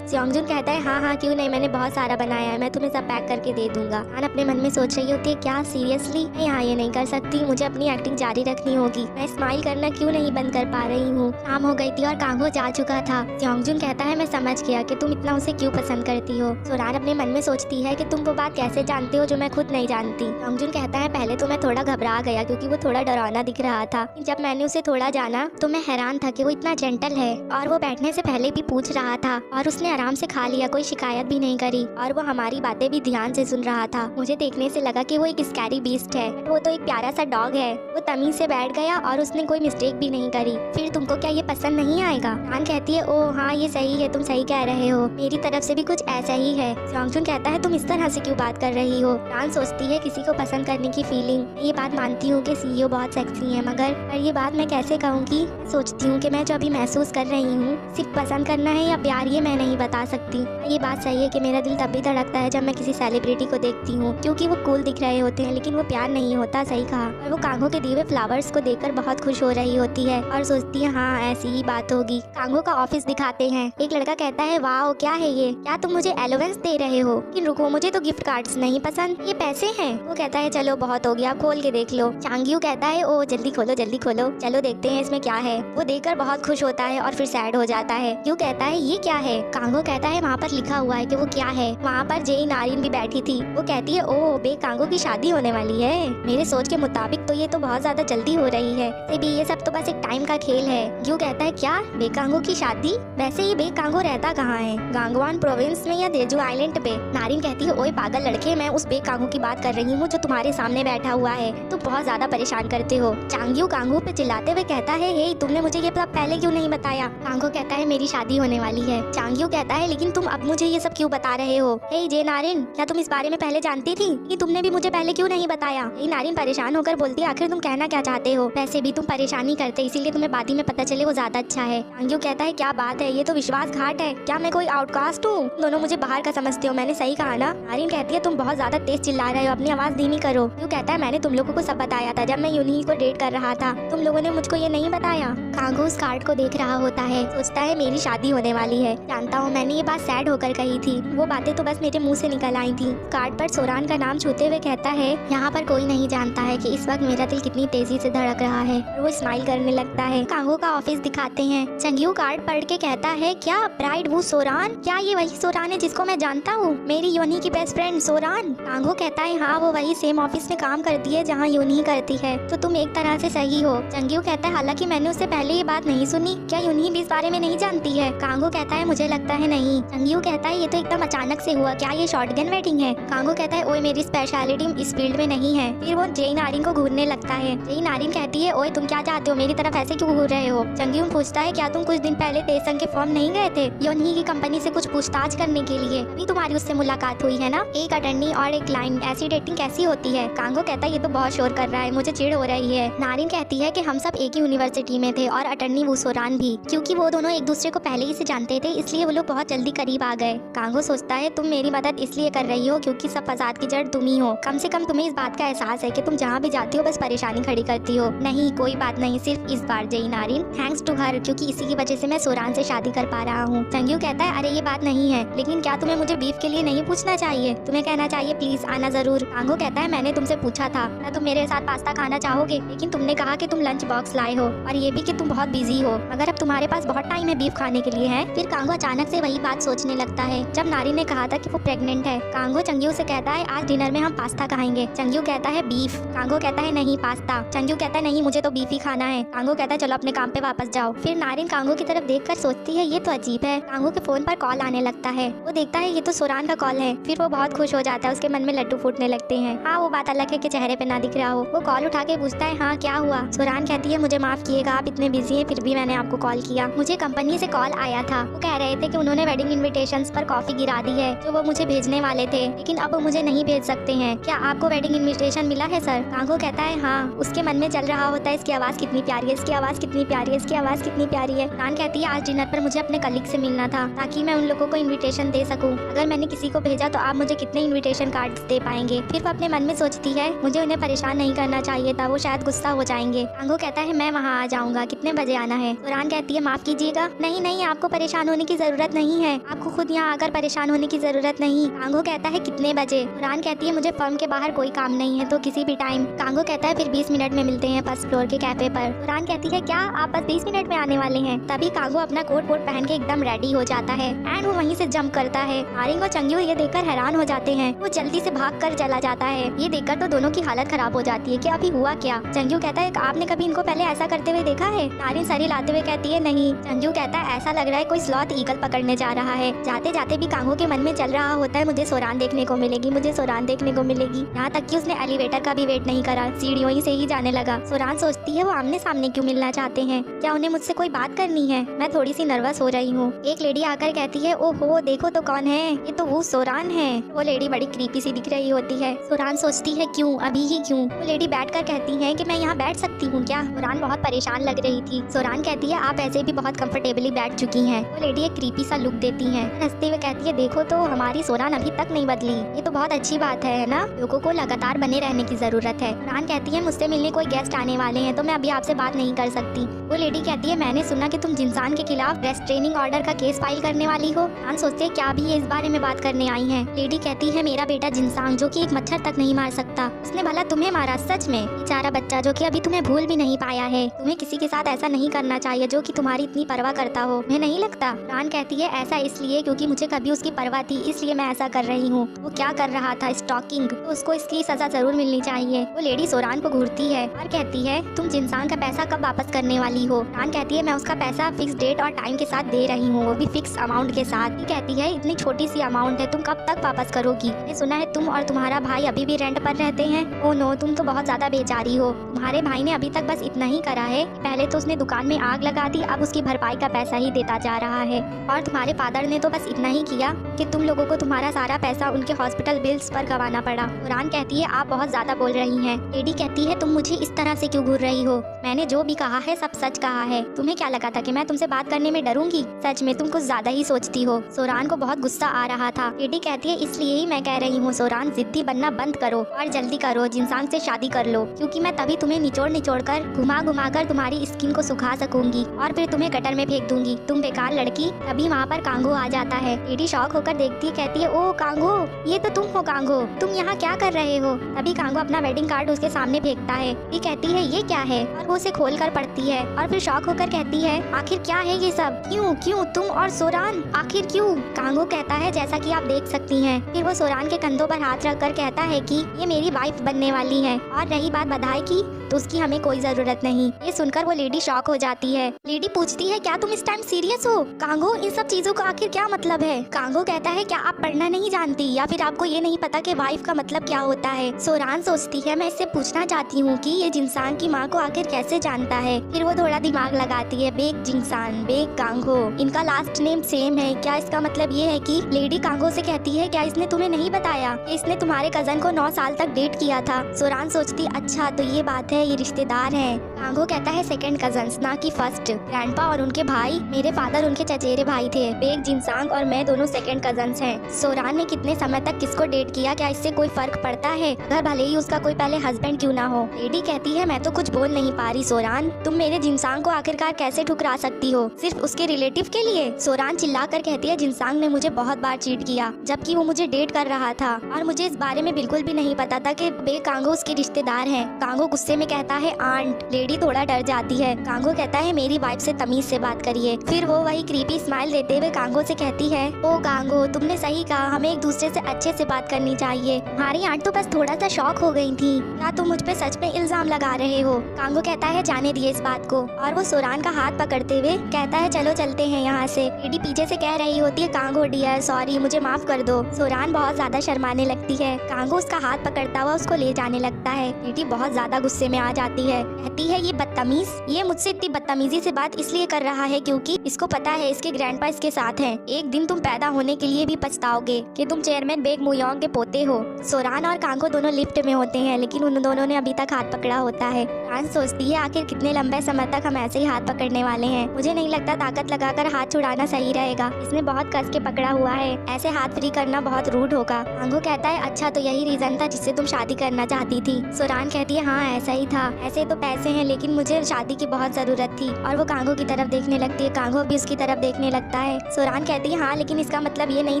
सियोंगजुन कहता है हाँ हाँ क्यों नहीं, मैंने बहुत सारा बनाया है, मैं तुम्हें सब पैक करके दे दूंगा। कान अपने मन में सोच रही होती है क्या सीरियसली मैं यहाँ ये नहीं कर सकती, मुझे अपनी एक्टिंग जारी रखनी होगी, मैं स्माइल करना क्यों नहीं बंद कर पा रही हूँ। शाम हो गई थी और कांगो जा चुका था। सियोंगजुन कहता है मैं समझ गया कि तुम इतना उसे क्यों पसंद करती हो। सोरान अपने मन में सोचती है कि तुम वो बात कैसे जानते हो जो मैं खुद नहीं जानती। सियोंगजुन कहता है पहले तो मैं थोड़ा घबरा गया क्योंकि वो थोड़ा डरावना दिख रहा था, जब मैंने उसे थोड़ा जाना तो मैं हैरान था कि वो इतना जेंटल है, और वो बैठने से पहले भी पूछ रहा था और उसने आराम से खा लिया, कोई शिकायत भी नहीं करी, और वो हमारी बातें भी ध्यान से सुन रहा था। मुझे देखने से लगा कि वो एक स्कैरी बीस्ट है, वो तो एक प्यारा सा डॉग है। वो तमीज से बैठ गया और उसने कोई मिस्टेक भी नहीं करी। फिर तुमको क्या ये पसंद नहीं आएगा? कान कहती है ओ हाँ ये सही है, तुम सही कह रहे हो, मेरी तरफ से भी कुछ ऐसा ही है। सियोंगजुन कहता है तुम इस तरह से क्यों बात कर रही हो? कान सोचती है किसी को पसंद करने की फीलिंग, ये बात मानती हूँ कि सीईओ बहुत सेक्सी है, मगर ये बात मैं कैसे कहूँगी? सोचती हूँ कि मैं जो अभी महसूस कर रही हूँ सिर्फ पसंद करना है या प्यार, ये मैं नहीं बता सकती। ये बात सही है कि मेरा दिल तब भी धड़कता है जब मैं किसी सेलिब्रिटी को देखती हूँ क्योंकि वो कूल दिख रहे होते हैं, लेकिन वो प्यार नहीं होता, सही कहा। और वो कांगो के दिए हुए फ्लावर्स को देखकर बहुत खुश हो रही होती है और सोचती है हाँ ऐसी ही बात होगी। कांगो का ऑफिस दिखाते हैं। एक लड़का कहता है वाह क्या है ये, क्या तुम मुझे एलोवेंस दे रहे हो? लेकिन रुको, मुझे तो गिफ्ट कार्ड्स नहीं पसंद, ये पैसे हैं। वो कहता है चलो बहुत हो गया, खोल के देख लो। चांग्यू कहता है ओ जल्दी खोलो जल्दी खोलो, चलो देखते हैं इसमें क्या है। वो देखकर बहुत खुश होता है और फिर सैड हो जाता है। क्यों कहता है ये क्या है? कांगो कहता है वहाँ पर लिखा हुआ है कि वो क्या है। वहाँ पर जेई नारिन भी बैठी थी। वो कहती है ओ बे कांगो की शादी होने वाली है। मेरे सोच के मुताबिक तो ये तो बहुत ज्यादा जल्दी हो रही है, ये सब तो बस एक टाइम का खेल है। क्यों कहता है क्या बे कांगो की शादी? वैसे ये बे कांगो रहता कहाँ है, गांगवान प्रोविंस में या जेजू आइलैंड पे? नारिन कहती है ओए पागल लड़के, मैं उस बे कांगो की बात कर रही हूँ जो तुम्हारे सामने बैठा हुआ है, तुम बहुत ज्यादा परेशान करते हो। चांग्यू कांगो पे चिल्लाते हुए कहता है हे तुमने मुझे ये पहले क्यों नहीं बताया? कांगो कहता है मेरी शादी होने वाली है। चांग्यू कहता है लेकिन तुम अब मुझे ये सब क्यों बता रहे हो? हे जे नारिन, क्या तुम इस बारे में पहले जानती थी? कि तुमने भी मुझे पहले क्यों नहीं बताया? ये नारिन परेशान होकर बोलती है आखिर तुम कहना क्या चाहते हो? वैसे भी तुम परेशानी करते इसीलिए तुम्हें बाद ही में पता चले वो ज्यादा अच्छा है। चांग्यू कहता है क्या बात है, ये तो विश्वासघात है, क्या मैं कोई आउटकास्ट हूँ? दोनों मुझे बाहर का समझते हो, मैंने सही कहा ना? नारिन कहती है तुम बहुत ज्यादा तेज चिल्ला रहे हो, अपनी आवाज धीमी करो। क्यों कहता है मैंने तुम लोगों को सब बताया था जब मैं यूनी को डेट कर रहा था, तुम लोगों ने मुझको ये नहीं बताया। कांगो उस कार्ड को देख रहा होता है, सोचता है मेरी शादी होने वाली है। जानता हूँ मैंने ये बात सैड होकर कही थी, वो बातें तो बस मेरे मुंह से निकल आई थी। कार्ड पर सोरान का नाम छूते हुए कहता है, यहाँ पर कोई नहीं जानता है कि इस वक्त मेरा दिल कितनी तेजी से धड़क रहा है। और वो स्माइल करने लगता है। कांगो का ऑफिस दिखाते हैं। चंग्यू कार्ड पढ़ के कहता है, क्या ब्राइड वो सोरान? क्या ये वही सोरान है जिसको मैं जानता हूँ, मेरी योनी की बेस्ट फ्रेंड सोरान? कांगो कहता है, हाँ वो वही सेम ऑफिस में काम करती है जहाँ योनी करती है, तो तुम एक तरह से सही हो। चंग्यू कहता है, हालांकि मैंने उससे पहले ये बात नहीं सुनी, क्या योनी भी इस बारे में नहीं जानती है? कांगो कहता है, मुझे लगता है नहीं। चंग्यू कहता है, ये तो एकदम अचानक से हुआ, क्या ये शॉटगन वेडिंग है? कांगो कहता है, ओए मेरी स्पेशलिटी इस फील्ड में नहीं है। फिर वो जेन आरिन को घूरने लगता है। जेन आरिन कहती है, ओए तुम क्या चाहते हो, मेरी तरफ ऐसे क्यों घूर रहे हो? चंग्यू पूछता है, क्या तुम कुछ दिन पहले तेसंग के फॉर्म नहीं गए थे योनी की कंपनी से कुछ पूछताछ करने के लिए? अभी तुम्हारी उससे मुलाकात हुई है ना? एक अटर्नी और एक क्लाइंट, ऐसी डेटिंग कैसी होती है? कांगो कहता है, ये तो बहुत शोर कर रहा है, मुझे चिढ़ हो रही है। नारिन कहती है कि हम सब एक ही यूनिवर्सिटी में थे और अटर्नी वो सोरान भी, क्योंकि वो दोनों एक दूसरे को पहले ही से जानते थे, इसलिए वो लोग बहुत जल्दी करीब आ गए। कांगो सोचता है, तुम मेरी मदद इसलिए कर रही हो क्योंकि सब फसाद की जड़ तुम ही हो। कम से कम तुम्हें इस बात का एहसास है कि तुम जहाँ भी जाती हो बस परेशानी खड़ी करती हो। नहीं कोई बात नहीं, सिर्फ इस बार जेन आरिन, थैंक्स टू हर, क्योंकि इसी की वजह से मैं सोरान से शादी कर पा रहा हूँ। चंग्यू कहता है, अरे ये बात नहीं है, लेकिन क्या तुम्हें मुझे बीफ के लिए नहीं पूछना चाहिए? तुम्हें कहना चाहिए प्लीज आना जरूर। कांगो कहता है, मैंने तुमसे पूछा था क्या तुम मेरे साथ पास्ता खाना चाहोगे, लेकिन तुमने कहा कि तुम लंच बॉक्स लाए हो और ये भी कि तुम बहुत बिजी हो, मगर अब तुम्हारे पास बहुत टाइम है बीफ खाने के लिए है। फिर कांगो अचानक से वही बात सोचने लगता है जब नारी ने कहा था कि वो प्रेग्नेंट है। कांगो चंग्यू से कहता है, आज डिनर में हम पास्ता खाएंगे। चंग्यू कहता है, बीफ। कांगो कहता है, नहीं पास्ता। चंग्यू कहता है, नहीं मुझे तो बीफ ही खाना है। कांगो कहता है, चलो अपने काम पे वापस जाओ। फिर नारिन कांगो की तरफ देखकर सोचती है, ये तो अजीब है। कांगो के फोन पर कॉल आने लगता है, वो देखता है ये तो सोरान का कॉल है। फिर वो बहुत खुश हो जाता है, उसके मन में लड्डू फूटने लगते हैं। हाँ वो बात अलग है कि चेहरे पे ना दिख रहा हो। वो कॉल उठा के पूछता है, हाँ क्या हुआ? सोरान कहती है, मुझे माफ किएगा, आप इतने बिजी हैं फिर भी मैंने आपको कॉल किया। मुझे कंपनी से कॉल आया था, वो कह रहे थे कि उन्होंने वेडिंग इनविटेशंस पर कॉफी गिरा दी है जो वो मुझे भेजने वाले थे, लेकिन अब वो मुझे नहीं भेज सकते हैं। क्या आपको वेडिंग इनविटेशन मिला है सर? कांगो कहता है, हाँ। उसके मन में चल रहा होता है, इसकी आवाज कितनी प्यारी है, इसकी आवाज कितनी प्यारी है, इसकी आवाज कितनी प्यारी है। नान कहती है, आज डिनर पर मुझे अपने कलीग से मिलना था ताकि मैं उन लोगों को इन्विटेशन दे सकूं। अगर मैंने किसी को भेजा तो आप मुझे कितने इन्विटेशन कार्ड्स दे पाएंगे? फिर वो अपने मन में सोचती है, मुझे उन्हें परेशान नहीं करना चाहिए था, वो शायद गुस्सा हो जाएंगे। कांगो कहता है, मैं वहाँ आ जाऊंगा, कितने बजे आना है? सोरान कहती है, माफ कीजिएगा, नहीं नहीं आपको परेशान होने की जरूरत नहीं है, आपको खुद यहाँ आकर परेशान होने की जरूरत नहीं। कांगो कहता है, कितने बजे? सोरान कहती है, मुझे फर्म के बाहर कोई काम नहीं है तो किसी भी टाइम। कांगो कहता है, फिर 20 मिनट में मिलते हैं फर्स्ट फ्लोर के कैफे पर। सोरान कहती है, क्या आप बस 20 मिनट में आने वाले हैं? तभी कांगो अपना कोट वोट पहन के एकदम रेडी हो जाता है एंड वो वहीं से जंप करता है। नारिन और चंग्यू ये देखकर हैरान हो जाते हैं, वो जल्दी से भाग कर चला जाता है। ये देखकर तो दोनों की हालत खराब हो जाती है कि अभी हुआ क्या? चंग्यू कहता है, आपने कभी इनको पहले ऐसा करते हुए देखा है? नारिन सर हिलाते हुए कहती है, नहीं। चंग्यू कहता है, ऐसा लग रहा है कोई स्लॉथ ईगल पकड़ने जा रहा है। जाते जाते भी कांगो के मन में चल रहा होता है, मुझे सोरान देखने को मिलेगी, मुझे सोरान देखने को मिलेगी। यहाँ तक कि उसने एलिवेटर का भी वेट नहीं करा, सीढ़ियों ही से ही जाने लगा। सोरान सोचती है, वो आमने सामने क्यों मिलना चाहते हैं? क्या उन्हें मुझसे कोई बात करनी है? मैं थोड़ी सी नर्वस हो रही हूँ। एक लेडी आकर कहती है, ओहो देखो तो कौन है, ये तो वो सोरान है। वो लेडी बड़ी क्रीपी सी दिख रही होती है। सोरान सोचती है, क्यों अभी ही क्यों? वो लेडी बैठकर कहती है कि मैं यहाँ बैठ सकती हूँ क्या? सोरान बहुत परेशान लग रही थी। सोरान कहती है, आप ऐसे भी बहुत कंफर्टेबली बैठ चुकी हैं। वो लेडी एक क्रीपी सा लुक देती है, हंसते हुए कहती है, देखो तो हमारी सोरान अभी तक नहीं बदली, ये तो बहुत अच्छी बात है ना? लोगों को लगातार बने रहने की जरूरत है। सोरान कहती है, मुझसे मिलने कोई गेस्ट आने वाले हैं तो मैं अभी आपसे बात नहीं कर सकती। वो लेडी कहती है, मैंने सुना कि तुम जिनसान के खिलाफ रेस्ट्रेनिंग ऑर्डर का केस फाइल करने वाली हो। सोरान सोचते है, क्या भी ये इस बारे में बात करने आई हैं? लेडी कहती है, मेरा बेटा जिनसान जो कि एक मच्छर तक नहीं मार सकता, उसने भला तुम्हें मारा? सच में? बेचारा बच्चा जो कि अभी तुम्हें भूल भी नहीं पाया है। तुम्हें किसी के साथ ऐसा नहीं करना चाहिए जो कि तुम्हारी इतनी परवाह करता हो, तुम्हें नहीं लगता? सोरान कहती है, ऐसा इसलिए क्योंकि मुझे कभी उसकी परवाह थी, इसलिए मैं ऐसा कर रही हूँ। वो क्या कर रहा था, स्टॉकिंग, तो उसको इसकी सजा जरूर मिलनी चाहिए। वो लेडी सोरान को घूरती है और कहती है, तुम जिनसान का पैसा कब वापस करने वाली हो? सोरान कहती है, मैं उसका पैसा फिक्स डेट और टाइम के साथ दे रही हूँ, वो भी फिक्स अमाउंट के साथ। ये कहती है, इतनी छोटी सी अमाउंट है, तुम कब तक वापस करोगी? मैंने सुना है तुम और तुम्हारा भाई अभी भी रेंट पर रहते हैं। ओह नो, तुम तो बहुत ज्यादा बेचारी हो। तुम्हारे भाई ने अभी तक बस इतना ही करा है, पहले तो उसने दुकान में आग लगा दी, अब उसकी भरपाई का पैसा ही देता जा रहा है। और तुम्हारे फादर ने तो बस इतना ही किया कि तुम लोगों को तुम्हारा सारा पैसा उनके हॉस्पिटल बिल्स पर गंवाना पड़ा। सोरान कहती है, आप बहुत ज्यादा बोल रही हैं। लेडी कहती है, तुम मुझे इस तरह से क्यों घूर रही हो? मैंने जो भी कहा है सब सच कहा है। तुम्हें क्या लगा था कि मैं तुमसे बात करने में डरूंगी? सच में तुम कुछ ज्यादा ही सोचती हो। सोरान को बहुत गुस्सा आ रहा था। लेडी कहती है, इसलिए ही मैं कह रही हूँ सोरान, जिद्दी बनना बंद करो और जल्दी करो, जिनसान से शादी कर लो, क्योंकि मैं तभी तभी तुम्हें निचोड़ निचोड़ कर घुमा घुमा कर तुम्हारी स्किन को सुखा सकूंगी और फिर तुम्हें गटर में फेंक दूंगी, तुम बेकार लड़की। तभी वहाँ पर कांगो आ जाता है। लेडी शॉक होकर देखती है, कहती है ओ कांगो, ये तो तुम हो कांगो, तुम यहाँ क्या कर रहे हो। तभी कांगो अपना वेडिंग कार्ड उसके सामने फेंकता है। ये कहती है ये क्या है, और वो उसे खोल कर पढ़ती है और फिर शॉक होकर कहती है आखिर क्या है ये सब, क्यों क्यों तुम और सोरान, आखिर क्यों। कांगो कहता है जैसा कि आप देख सकती हैं। फिर वो सोरान के कंधों पर हाथ रख कर कहता है कि ये मेरी वाइफ बनने वाली है, और रही बात बधाई की तो उसकी हमें कोई जरूरत नहीं। ये सुनकर वो लेडी शॉक हो जाती है। लेडी पूछती है क्या तुम इस टाइम सीरियस हो कांगो, इन सब चीजों का आखिर क्या मतलब है। कांगो कहता है क्या आप पढ़ना नहीं जानती या फिर आपको ये नहीं पता कि वाइफ का मतलब क्या होता है। सोरान सोचती है मैं इससे पूछना चाहती हूँ कि ये जिंसान की माँ को आखिर कैसे जानता है। फिर वो थोड़ा दिमाग लगाती है, बेक जिंसान बेक कांगो, इनका लास्ट नेम सेम है, क्या इसका मतलब ये है कि लेडी कांगो से कहती है क्या इसने तुम्हें नहीं बताया कि इसने तुम्हारे कजन को 9 साल तक डेट किया था। सोरान सोचती अच्छा तो ये बात है, ये रिश्तेदार हैं। कांगो कहता है सेकंड कजन्स ना कि फर्स्ट। ग्रैंडपा और उनके भाई, मेरे फादर उनके चचेरे भाई थे। बेक जिनसांग और मैं दोनों सेकंड कजन्स हैं। सोरान ने कितने समय तक किसको डेट किया, क्या इससे कोई फर्क पड़ता है, अगर भले ही उसका कोई पहले हस्बैंड क्यों ना हो। लेडी कहती है मैं तो कुछ बोल नहीं पा रही सोरान, तुम मेरे जिनसांग को आखिरकार कैसे ठुकरा सकती हो सिर्फ उसके रिलेटिव के लिए। सोरान चिल्ला कर कहती है जिनसांग ने मुझे बहुत बार चीट किया जबकि वो मुझे डेट कर रहा था और मुझे इस बारे में बिल्कुल भी नहीं पता था कि बेक कांगो उसके रिश्तेदार हैं। कांगो गुस्से में कहता है आंट। लेडी थोड़ा डर जाती है। कांगो कहता है मेरी वाइफ से तमीज से बात करिए। फिर वो वही क्रीपी स्माइल देते हुए कांगो से कहती है ओ कांगो तुमने सही कहा, हमें एक दूसरे से अच्छे से बात करनी चाहिए। हमारी आंट तो बस थोड़ा सा शॉक हो गई थी, क्या तुम मुझ पे सच में इल्जाम लगा रहे हो। कांगो कहता है जाने दिए इस बात को, और वो सोरान का हाथ पकड़ते हुए कहता है चलो चलते हैं यहाँ से। लेडी पीछे से कह रही होती है कांगो डियर सॉरी, मुझे माफ कर दो। सोरान बहुत ज्यादा शर्माने लगती है। कांगो उसका हाथ पकड़ता हुआ उसको ले जाने लगता है। लेडी बहुत ज्यादा गुस्से में आ जाती है, कहती है ये बदतमीज, ये मुझसे इतनी बदतमीजी से बात इसलिए कर रहा है क्योंकि इसको पता है इसके ग्रैंडपा इसके साथ हैं। एक दिन तुम पैदा होने के लिए भी पछताओगे कि तुम चेयरमैन बेग मुयोंग के पोते हो। सोरान और कांगो दोनों लिफ्ट में होते हैं लेकिन उन दोनों ने अभी तक हाथ पकड़ा होता है। सोरान सोचती है आखिर कितने लंबे समय तक हम ऐसे ही हाथ पकड़ने वाले हैं, मुझे नहीं लगता ताकत लगाकर हाथ छुड़ाना सही रहेगा, इसने बहुत कस के पकड़ा हुआ है, ऐसे हाथ फ्री करना बहुत रूड होगा। कांगो कहता है अच्छा तो यही रीजन था जिससे तुम शादी करना चाहती थी। सोरान कहती है हाँ ऐसा ही था, ऐसे तो पैसे हैं लेकिन मुझे शादी की बहुत जरूरत थी। और वो कांगो की तरफ देखने लगती है, कांगो भी उसकी तरफ देखने लगता है। सोरान कहती है हाँ लेकिन इसका मतलब ये नहीं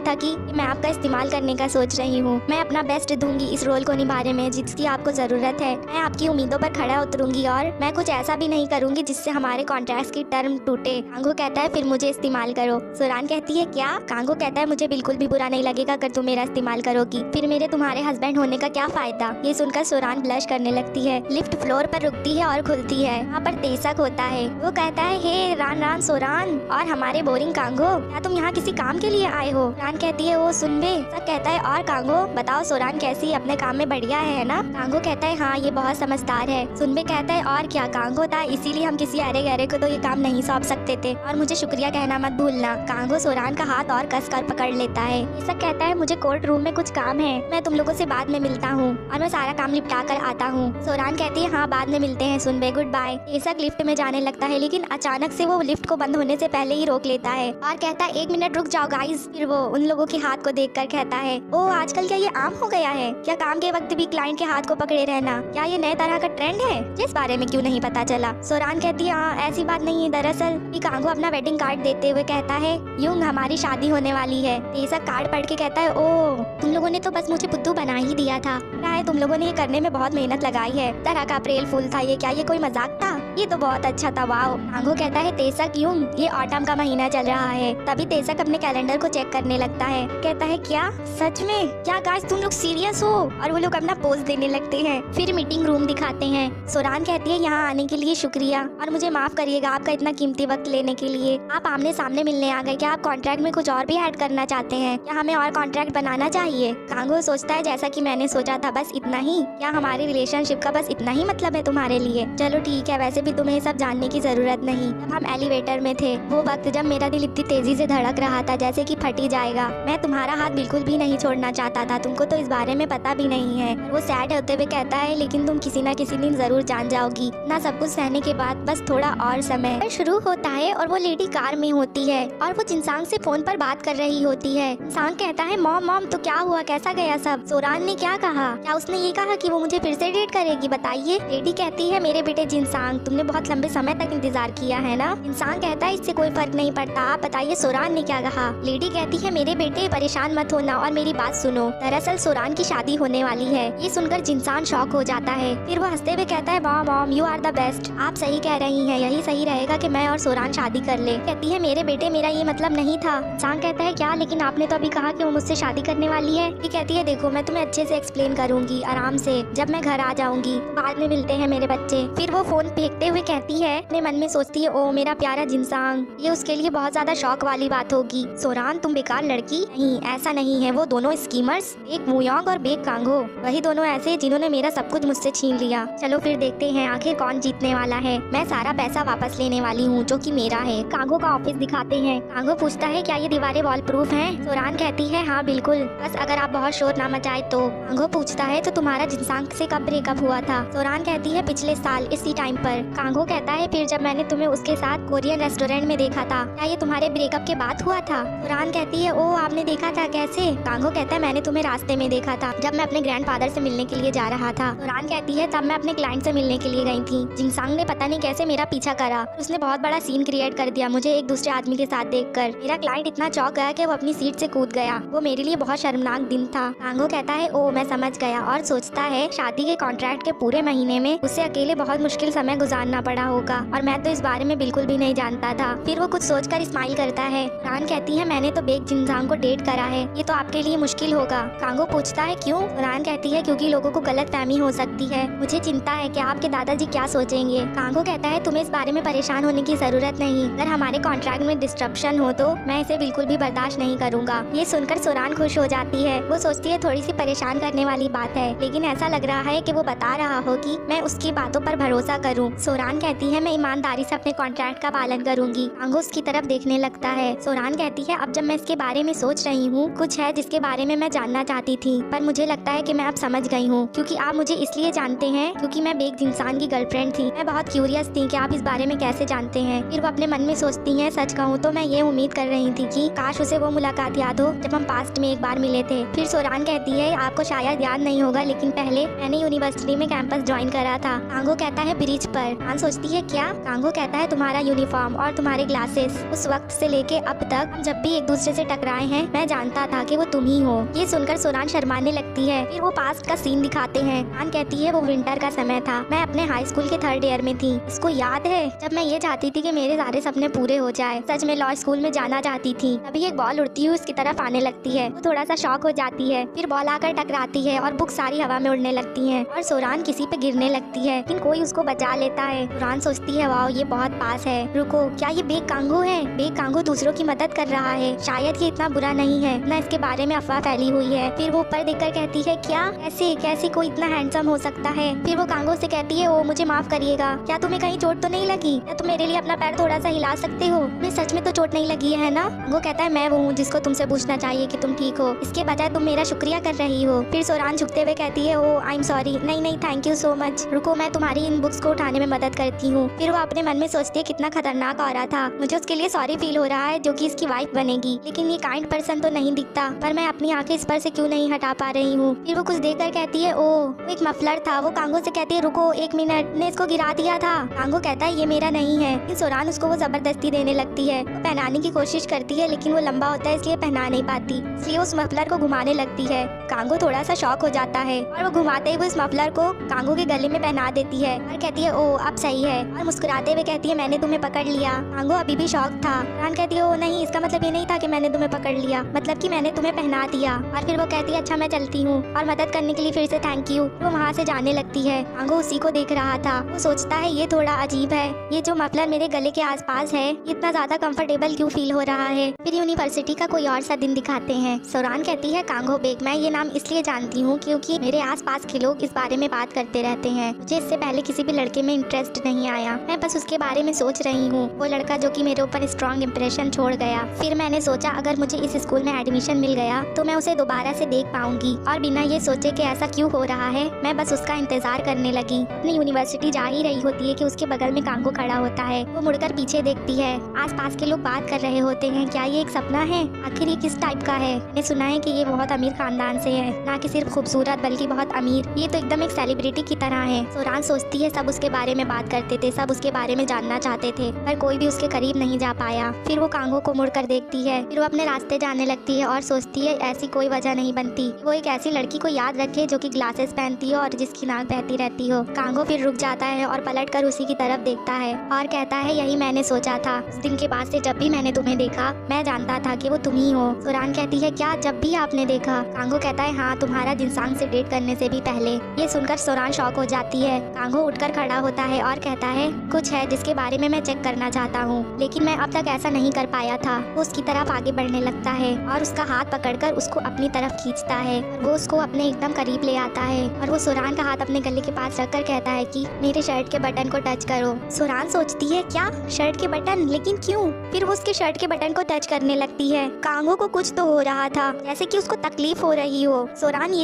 था कि मैं आपका इस्तेमाल करने का सोच रही हूँ, मैं अपना बेस्ट दूंगी इस रोल को निभाने में जिसकी आपको जरूरत है, मैं आपकी उम्मीदों पर खड़ा उतरूंगी और मैं कुछ ऐसा भी नहीं करूंगी जिससे हमारे कॉन्ट्रैक्ट की टर्म टूटे। कांगो कहता है फिर मुझे इस्तेमाल करो। सोरान कहती है क्या। कांगो कहता है मुझे बिल्कुल भी बुरा नहीं लगेगा अगर तुम मेरा इस्तेमाल करोगी, फिर मेरे तुम्हारे हस्बैंड होने का क्या फायदा। ये सुनकर सोरान ब्लश करने लगती है। लिफ्ट फ्लोर पर रुकती है और खुलती है। वहाँ पर तेसक होता है। वो कहता है हे रान रान सोरान और हमारे बोरिंग कांगो, क्या तुम यहाँ किसी काम के लिए आए हो। रान कहती है वो सुनबे। सब कहता है और कांगो बताओ सोरान कैसी, अपने काम में बढ़िया है ना। कांगो कहता है हाँ ये बहुत समझदार है। सुनबे कहता है और क्या कांगो था, इसीलिए हम किसी अरे गहरे को तो ये काम नहीं सौंप सकते थे, और मुझे शुक्रिया कहना मत भूलना। कांगो सोरान का हाथ और कस कर पकड़ लेता है। तेसक कहता है मुझे कोर्ट रूम में कुछ काम है, मैं तुम लोगों से बाद में मिलता हूँ और मैं सारा काम निपटा कर आता हूँ। सोरान कहती है हाँ बाद में मिलते हैं सुनबे, गुड बाय। तेसक लिफ्ट में जाने लगता है लेकिन अचानक से वो लिफ्ट को बंद होने से पहले ही रोक लेता है और कहता है 1 मिनट रुक जाओ गाइस। फिर वो उन लोगों के हाथ को देखकर कहता है ओ आजकल क्या ये आम हो गया है, क्या काम के वक्त भी क्लाइंट के हाथ को पकड़े रहना, क्या ये नए तरह का ट्रेंड है जिस बारे में क्यों नहीं पता चला। सोरान कहती है हाँ ऐसी बात नहीं है, दरअसल कांगो अपना वेडिंग कार्ड देते हुए कहता है यूं हमारी शादी होने वाली है। तेसक कार्ड पढ़ के कहता है ओ तुम लोगों ने तो बस मुझे बुद्धू बना ही दिया था, तुम लोगों ने ये करने में बहुत मेहनत लगाई है, तरह का अप्रैल फूल था ये, क्या ये कोई मजाक था, ये तो बहुत अच्छा था वाओ। कांगो कहता है तेसक यूं ये ऑटम का महीना चल रहा है। तभी तेसक अपने कैलेंडर को चेक करने लगता है, कहता है क्या सच में, क्या गाइस तुम लोग सीरियस हो, और वो लोग अपना पोज देने लगते हैं। फिर मीटिंग रूम दिखाते हैं। सोरान कहती है यहाँ आने के लिए शुक्रिया और मुझे माफ करिएगा आपका इतना कीमती वक्त लेने के लिए, आप आमने सामने मिलने आ गए, क्या आप कॉन्ट्रैक्ट में कुछ और भी ऐड करना चाहते हैं, क्या हमें और कॉन्ट्रैक्ट बनाना चाहिए। कांगो सोचता है जैसा कि मैंने सोचा था, बस इतना ही, क्या हमारे रिलेशनशिप का बस इतना ही मतलब है तुम्हारे लिए, चलो ठीक है, वैसे भी तुम्हें ये सब जानने की जरूरत नहीं। जब हम एलिवेटर में थे वो वक्त जब मेरा दिल इतनी तेजी से धड़क रहा था जैसे कि फट ही जाएगा, मैं तुम्हारा हाथ बिल्कुल भी नहीं छोड़ना चाहता था। तुमको तो इस बारे में पता भी नहीं है। वो सैड होते हुए कहता है लेकिन तुम किसी न किसी दिन जरूर जान जाओगी। ना सब कुछ सहने के बाद बस थोड़ा और समय शुरू होता है और वो लेडी कार में होती है और वो जिनसांग से फोन पर बात कर रही होती है। जिनसांग कहता है मॉम मॉम तो क्या हुआ, कैसा गया सब? सोरान ने क्या कहा? क्या उसने ये कहा कि वो मुझे फिर से डेट करेगी? बताइए। लेडी कहती है मेरे बेटे जिनसांग, तुमने बहुत लंबे समय तक इंतजार किया है ना? इंसान कहता है इससे कोई फर्क नहीं पड़ता, आप बताइए सोरान ने क्या कहा? लेडी कहती है मेरे बेटे परेशान मत होना और मेरी बात सुनो। दरअसल सोरान की शादी होने वाली है। ये सुनकर जिनसान शॉक हो जाता है। फिर वो हंसते हुए कहता है mom mom you are the best, आप सही कह रही हैं, यही सही रहेगा कि मैं और सोरान शादी कर ले। कहती है मेरे बेटे मेरा ये मतलब नहीं था। इंसान कहता है क्या, लेकिन आपने तो अभी कहा कि वो मुझसे शादी करने वाली है। ये कहती है देखो मैं तुम्हें अच्छे से एक्सप्लेन करूंगी आराम से, जब मैं घर आ जाऊंगी बाद में मिलते हैं मेरे बच्चे। फिर वो फोन फेंकते हुए कहती है, अपने मन में सोचती है ओ मेरा प्यारा जिनसांग, ये उसके लिए बहुत ज्यादा शौक वाली बात होगी। सोरान तुम बेकार लड़की। नहीं ऐसा नहीं है, वो दोनों स्कीमर्स, एक वुयोंग और बेक कांगो, वही दोनों ऐसे जिन्होंने मेरा सब कुछ मुझसे छीन लिया। चलो फिर देखते हैं आखिर कौन जीतने वाला है। मैं सारा पैसा वापस लेने वाली हूँ जो कि मेरा है। कांगो का ऑफिस दिखाते हैं। कांगो पूछता है क्या ये दीवारें वॉल प्रूफ हैं? सोरान कहती है हाँ बिल्कुल, बस अगर आप बहुत शोर ना मचाए तो। कांगो पूछता है तो तुम्हारा जिनसांग से कब ब्रेकअप हुआ था? सोरान कहती है पिछले साल इसी टाइम पर। कांगो कहता है फिर जब मैंने तुम्हें उसके साथ कोरियन रेस्टोरेंट में देखा था, क्या ये तुम्हारे ब्रेकअप के बाद हुआ था? सोरान कहती है ओ आपने देखा था, कैसे? कांगो कहता है मैंने तुम्हें रास्ते में देखा था जब मैं अपने ग्रैंडफादर से मिलने के लिए जा रहा था। सोरान कहती है तब मैं अपने क्लाइंट से मिलने के लिए गई थी। जिनसांग ने पता नहीं कैसे मेरा पीछा करा, उसने बहुत बड़ा सीन क्रिएट कर दिया मुझे एक दूसरे आदमी के साथ देखकर। मेरा क्लाइंट इतना चौंक गया कि वो अपनी सीट से कूद गया। वो मेरे लिए बहुत शर्मनाक दिन था। कांगो कहता है ओ मैं समझ गया और सोचता है शादी के कॉन्ट्रैक्ट के पूरे महीने में उसे अकेले बहुत मुश्किल समय गुजारना पड़ा होगा और मैं तो इस बारे में बिल्कुल भी नहीं जानता था। फिर वो कुछ सोचकर स्माइल करता है। रान कहती है मैंने तो बेक जिनसांग को डेट करा है, ये तो आपके लिए मुश्किल होगा। कांगो पूछता है क्यों? रान कहती है क्योंकि लोगों को गलत फहमी हो सकती है, मुझे चिंता है कि आपके दादाजी क्या सोचेंगे। कांगो कहता है तुम्हें इस बारे में परेशान होने की जरूरत नहीं, अगर हमारे कॉन्ट्रैक्ट में डिस्ट्रप्शन हो तो मैं इसे बिल्कुल भी बर्दाश्त नहीं करूंगा। ये सुनकर सोरान खुश हो जाती है। वो सोचती है थोड़ी सी परेशान करने वाली बात है, लेकिन ऐसा लग रहा है कि वो बता रहा हो कि मैं उसकी बातों पर भरोसा करूं। सोरान कहती है मैं ईमानदारी से अपने कॉन्ट्रैक्ट का पालन करूंगी। कांगो उसकी तरफ देखने लगता है। सोरान कहती है अब जब मैं इसके बारे में सोच रही हूँ कुछ है जिसके बारे में मैं जानना चाहती थी, पर मुझे लगता है कि मैं अब समझ गई हूँ, क्योंकि आप मुझे इसलिए जानते हैं क्योंकि मैं बेक जिनसान की गर्लफ्रेंड थी। मैं बहुत क्यूरियस थी कि आप इस बारे में कैसे जानते हैं। फिर वो अपने मन में सोचती हैं सच कहूँ तो मैं ये उम्मीद कर रही थी कि काश उसे वो मुलाकात याद हो जब हम पास्ट में एक बार मिले थे। फिर सोरान कहती है आपको शायद याद नहीं होगा लेकिन पहले मैंने यूनिवर्सिटी में कैंपस ज्वाइन करा था। कांगो कहता है ब्रिज पर। रान सोचती है क्या? कांगो कहता है तुम्हारा यूनिफॉर्म और तुम्हारे ग्लासेस, उस वक्त से लेके अब तक हम जब भी एक दूसरे से टकराए हैं मैं जानता था कि वो तुम ही हो। ये सुनकर सोरान शर्माने लगती है। फिर वो पास्ट का सीन दिखाते हैं। रान कहती है वो विंटर का समय था, मैं अपने हाई स्कूल के 3rd ईयर में थी। इसको याद है जब मैं ये चाहती थी कि मेरे सारे सपने पूरे हो जाए, सच में लॉ स्कूल में जाना चाहती थी। अभी एक बॉल उड़ती हुई उसकी तरफ आने लगती है, वो थोड़ा सा शॉक हो जाती है। फिर बॉल आकर टकराती है और बुक सारी हवा में उड़ने लगती है और सोरान किसी पे गिरने लगती है, लेकिन कोई उसको बचा लेता है। सोरान सोचती है वाओ ये बहुत पास है, रुको क्या ये बेक कांगो है? बेक कांगो दूसरों की मदद कर रहा है, शायद ये इतना बुरा नहीं है ना, इसके बारे में अफवाह फैली हुई है। फिर वो ऊपर देखकर कहती है क्या कैसे कैसे कोई इतना हैंडसम हो सकता है? फिर वो कांगो से कहती है ओ मुझे माफ करिएगा, क्या तुम्हें कहीं चोट तो नहीं लगी? या तुम मेरे लिए अपना पैर थोड़ा सा हिला सकते हो? मैं सच में तो चोट नहीं लगी है ना? कांगो कहता है मैं वो हूँ जिसको तुमसे पूछना चाहिए कि तुम ठीक हो, इसके बजाय तुम मेरा शुक्रिया कर रही हो। फिर सोरान झुकते हुए कहती है ओ आई एम सॉरी, नहीं नहीं थैंक यू सो मच, रुको मैं तुम्हारी इन बुक्स को उठाने में मदद करती हूँ। फिर वो अपने मन में सोचती है कितना खतरनाक हो रहा था, मुझे उसके लिए सॉरी फील हो रहा है जो कि इसकी वाइफ बनेगी, लेकिन ये काइंड पर्सन तो नहीं दिखता, पर मैं अपनी आंखें इस पर से क्यों नहीं हटा पा रही हूँ। फिर वो कुछ देख कर कहती है ओ वो एक मफलर था। वो कांगो से कहती है रुको 1 मिनट, ने इसको गिरा दिया था। कांगो कहता है ये मेरा नहीं है। फिर सोरान उसको वो जबरदस्ती देने लगती है, वो पहनाने की कोशिश करती है लेकिन वो लंबा होता है इसलिए पहना नहीं पाती, इसलिए उस मफलर को घुमाने लगती है। कांगो थोड़ा सा शॉक हो जाता है और वो घुमाते हुए उस मफलर को कांगो के गले में पहना देती है और कहती है ओ अब सही है, और मुस्कुराते हुए कहती है मैंने तुम्हें पकड़ लिया। कांगो अभी भी शॉक था। रान कहती है ओ नहीं, इसका मतलब ये नहीं था कि मैंने तुम्हें पकड़ लिया, मतलब कि मैंने तुम्हें पहना दिया। और फिर वो कहती है अच्छा मैं चलती हूँ, और मदद करने के लिए फिर से थैंक यू। वो वहाँ से जाने लगती है। कांगो उसी को देख रहा था। वो सोचता है ये थोड़ा अजीब है, ये जो मफलर मेरे गले के आसपास है ये इतना ज्यादा कंफर्टेबल क्यों फील हो रहा है। फिर यूनिवर्सिटी का कोई और सा दिन दिखाते हैं। सोरान कहती है कांगो बेक, मैं ये नाम इसलिए जानती हूँ क्योंकि मेरे आसपास के लोग इस बारे में बात करते रहते हैं। मुझे इससे पहले किसी भी लड़के में इंटरेस्ट नहीं आया। मैं बस उसके बारे में सोच रही हूँ, वो लड़का जो कि मेरे ऊपर स्ट्रॉन्ग इम्प्रेशन छोड़ गया। फिर मैंने सोचा अगर मुझे इस स्कूल में एडमिशन मिल गया तो मैं उसे दोबारा से देख पाऊंगी। और बिना ये सोचे कि ऐसा क्यों हो रहा है, मैं बस उसका इंतजार करने लगी। अपनी यूनिवर्सिटी जा ही रही होती है कि उसके बगल में कांगो खड़ा होता है। वो मुड़कर पीछे देखती है। आसपास के लोग बात कर रहे होते हैं, क्या ये एक सपना है? आखिर ये किस टाइप का है? मैंने सुना है कि ये बहुत अमीर खानदान से है, ना कि सिर्फ खूबसूरत बल्कि बहुत अमीर। ये तो एकदम एक सेलिब्रिटी की तरह है। सोरान सोचती है सब उसके बारे में बात करते थे, सब उसके बारे में जानना चाहते थे, पर कोई भी उसके करीब नहीं जा पाया। फिर वो कांगो को मुड़कर देखती है, फिर वो अपने रास्ते जाने लगती है और सोचती है ऐसी कोई वजह नहीं बनती वो एक ऐसी लड़की को याद रखे जो कि ग्लासेस पहनती हो और जिसकी नाक बहती रहती हो। कांगो फिर रुक जाता है और पलट कर उसी की तरफ देखता है और कहता है यही मैंने सोचा था। उस दिन के बाद से जब भी मैंने तुम्हें देखा मैं जानता था कि वो तुम ही हो। सोरान कहती है क्या जब भी आपने देखा? कांगो कहता है हाँ, तुम्हारा जिनसांग से डेट करने से भी पहले। ये सुनकर सोरान शॉक हो जाती है। कांगो उठकर खड़ा होता है और कहता है कुछ है जिसके बारे में मैं चेक करना चाहता हूँ, लेकिन मैं अब तक ऐसा नहीं कर पाया था। वो उसकी तरफ आगे बढ़ने लगता है और उसका हाथ पकड़कर उसको अपनी तरफ खींचता है और वो उसको अपने एकदम करीब ले आता है और वो सोरान का हाथ अपने गले के पास रखकर कहता है कि मेरे शर्ट के बटन को टच करो। सोरान सोचती है क्या शर्ट के बटन, लेकिन क्यों? फिर वो उसके शर्ट के बटन को टच करने लगती है। कांगो को कुछ तो हो रहा था, जैसे कि उसको तकलीफ हो रही हो। सोरान ये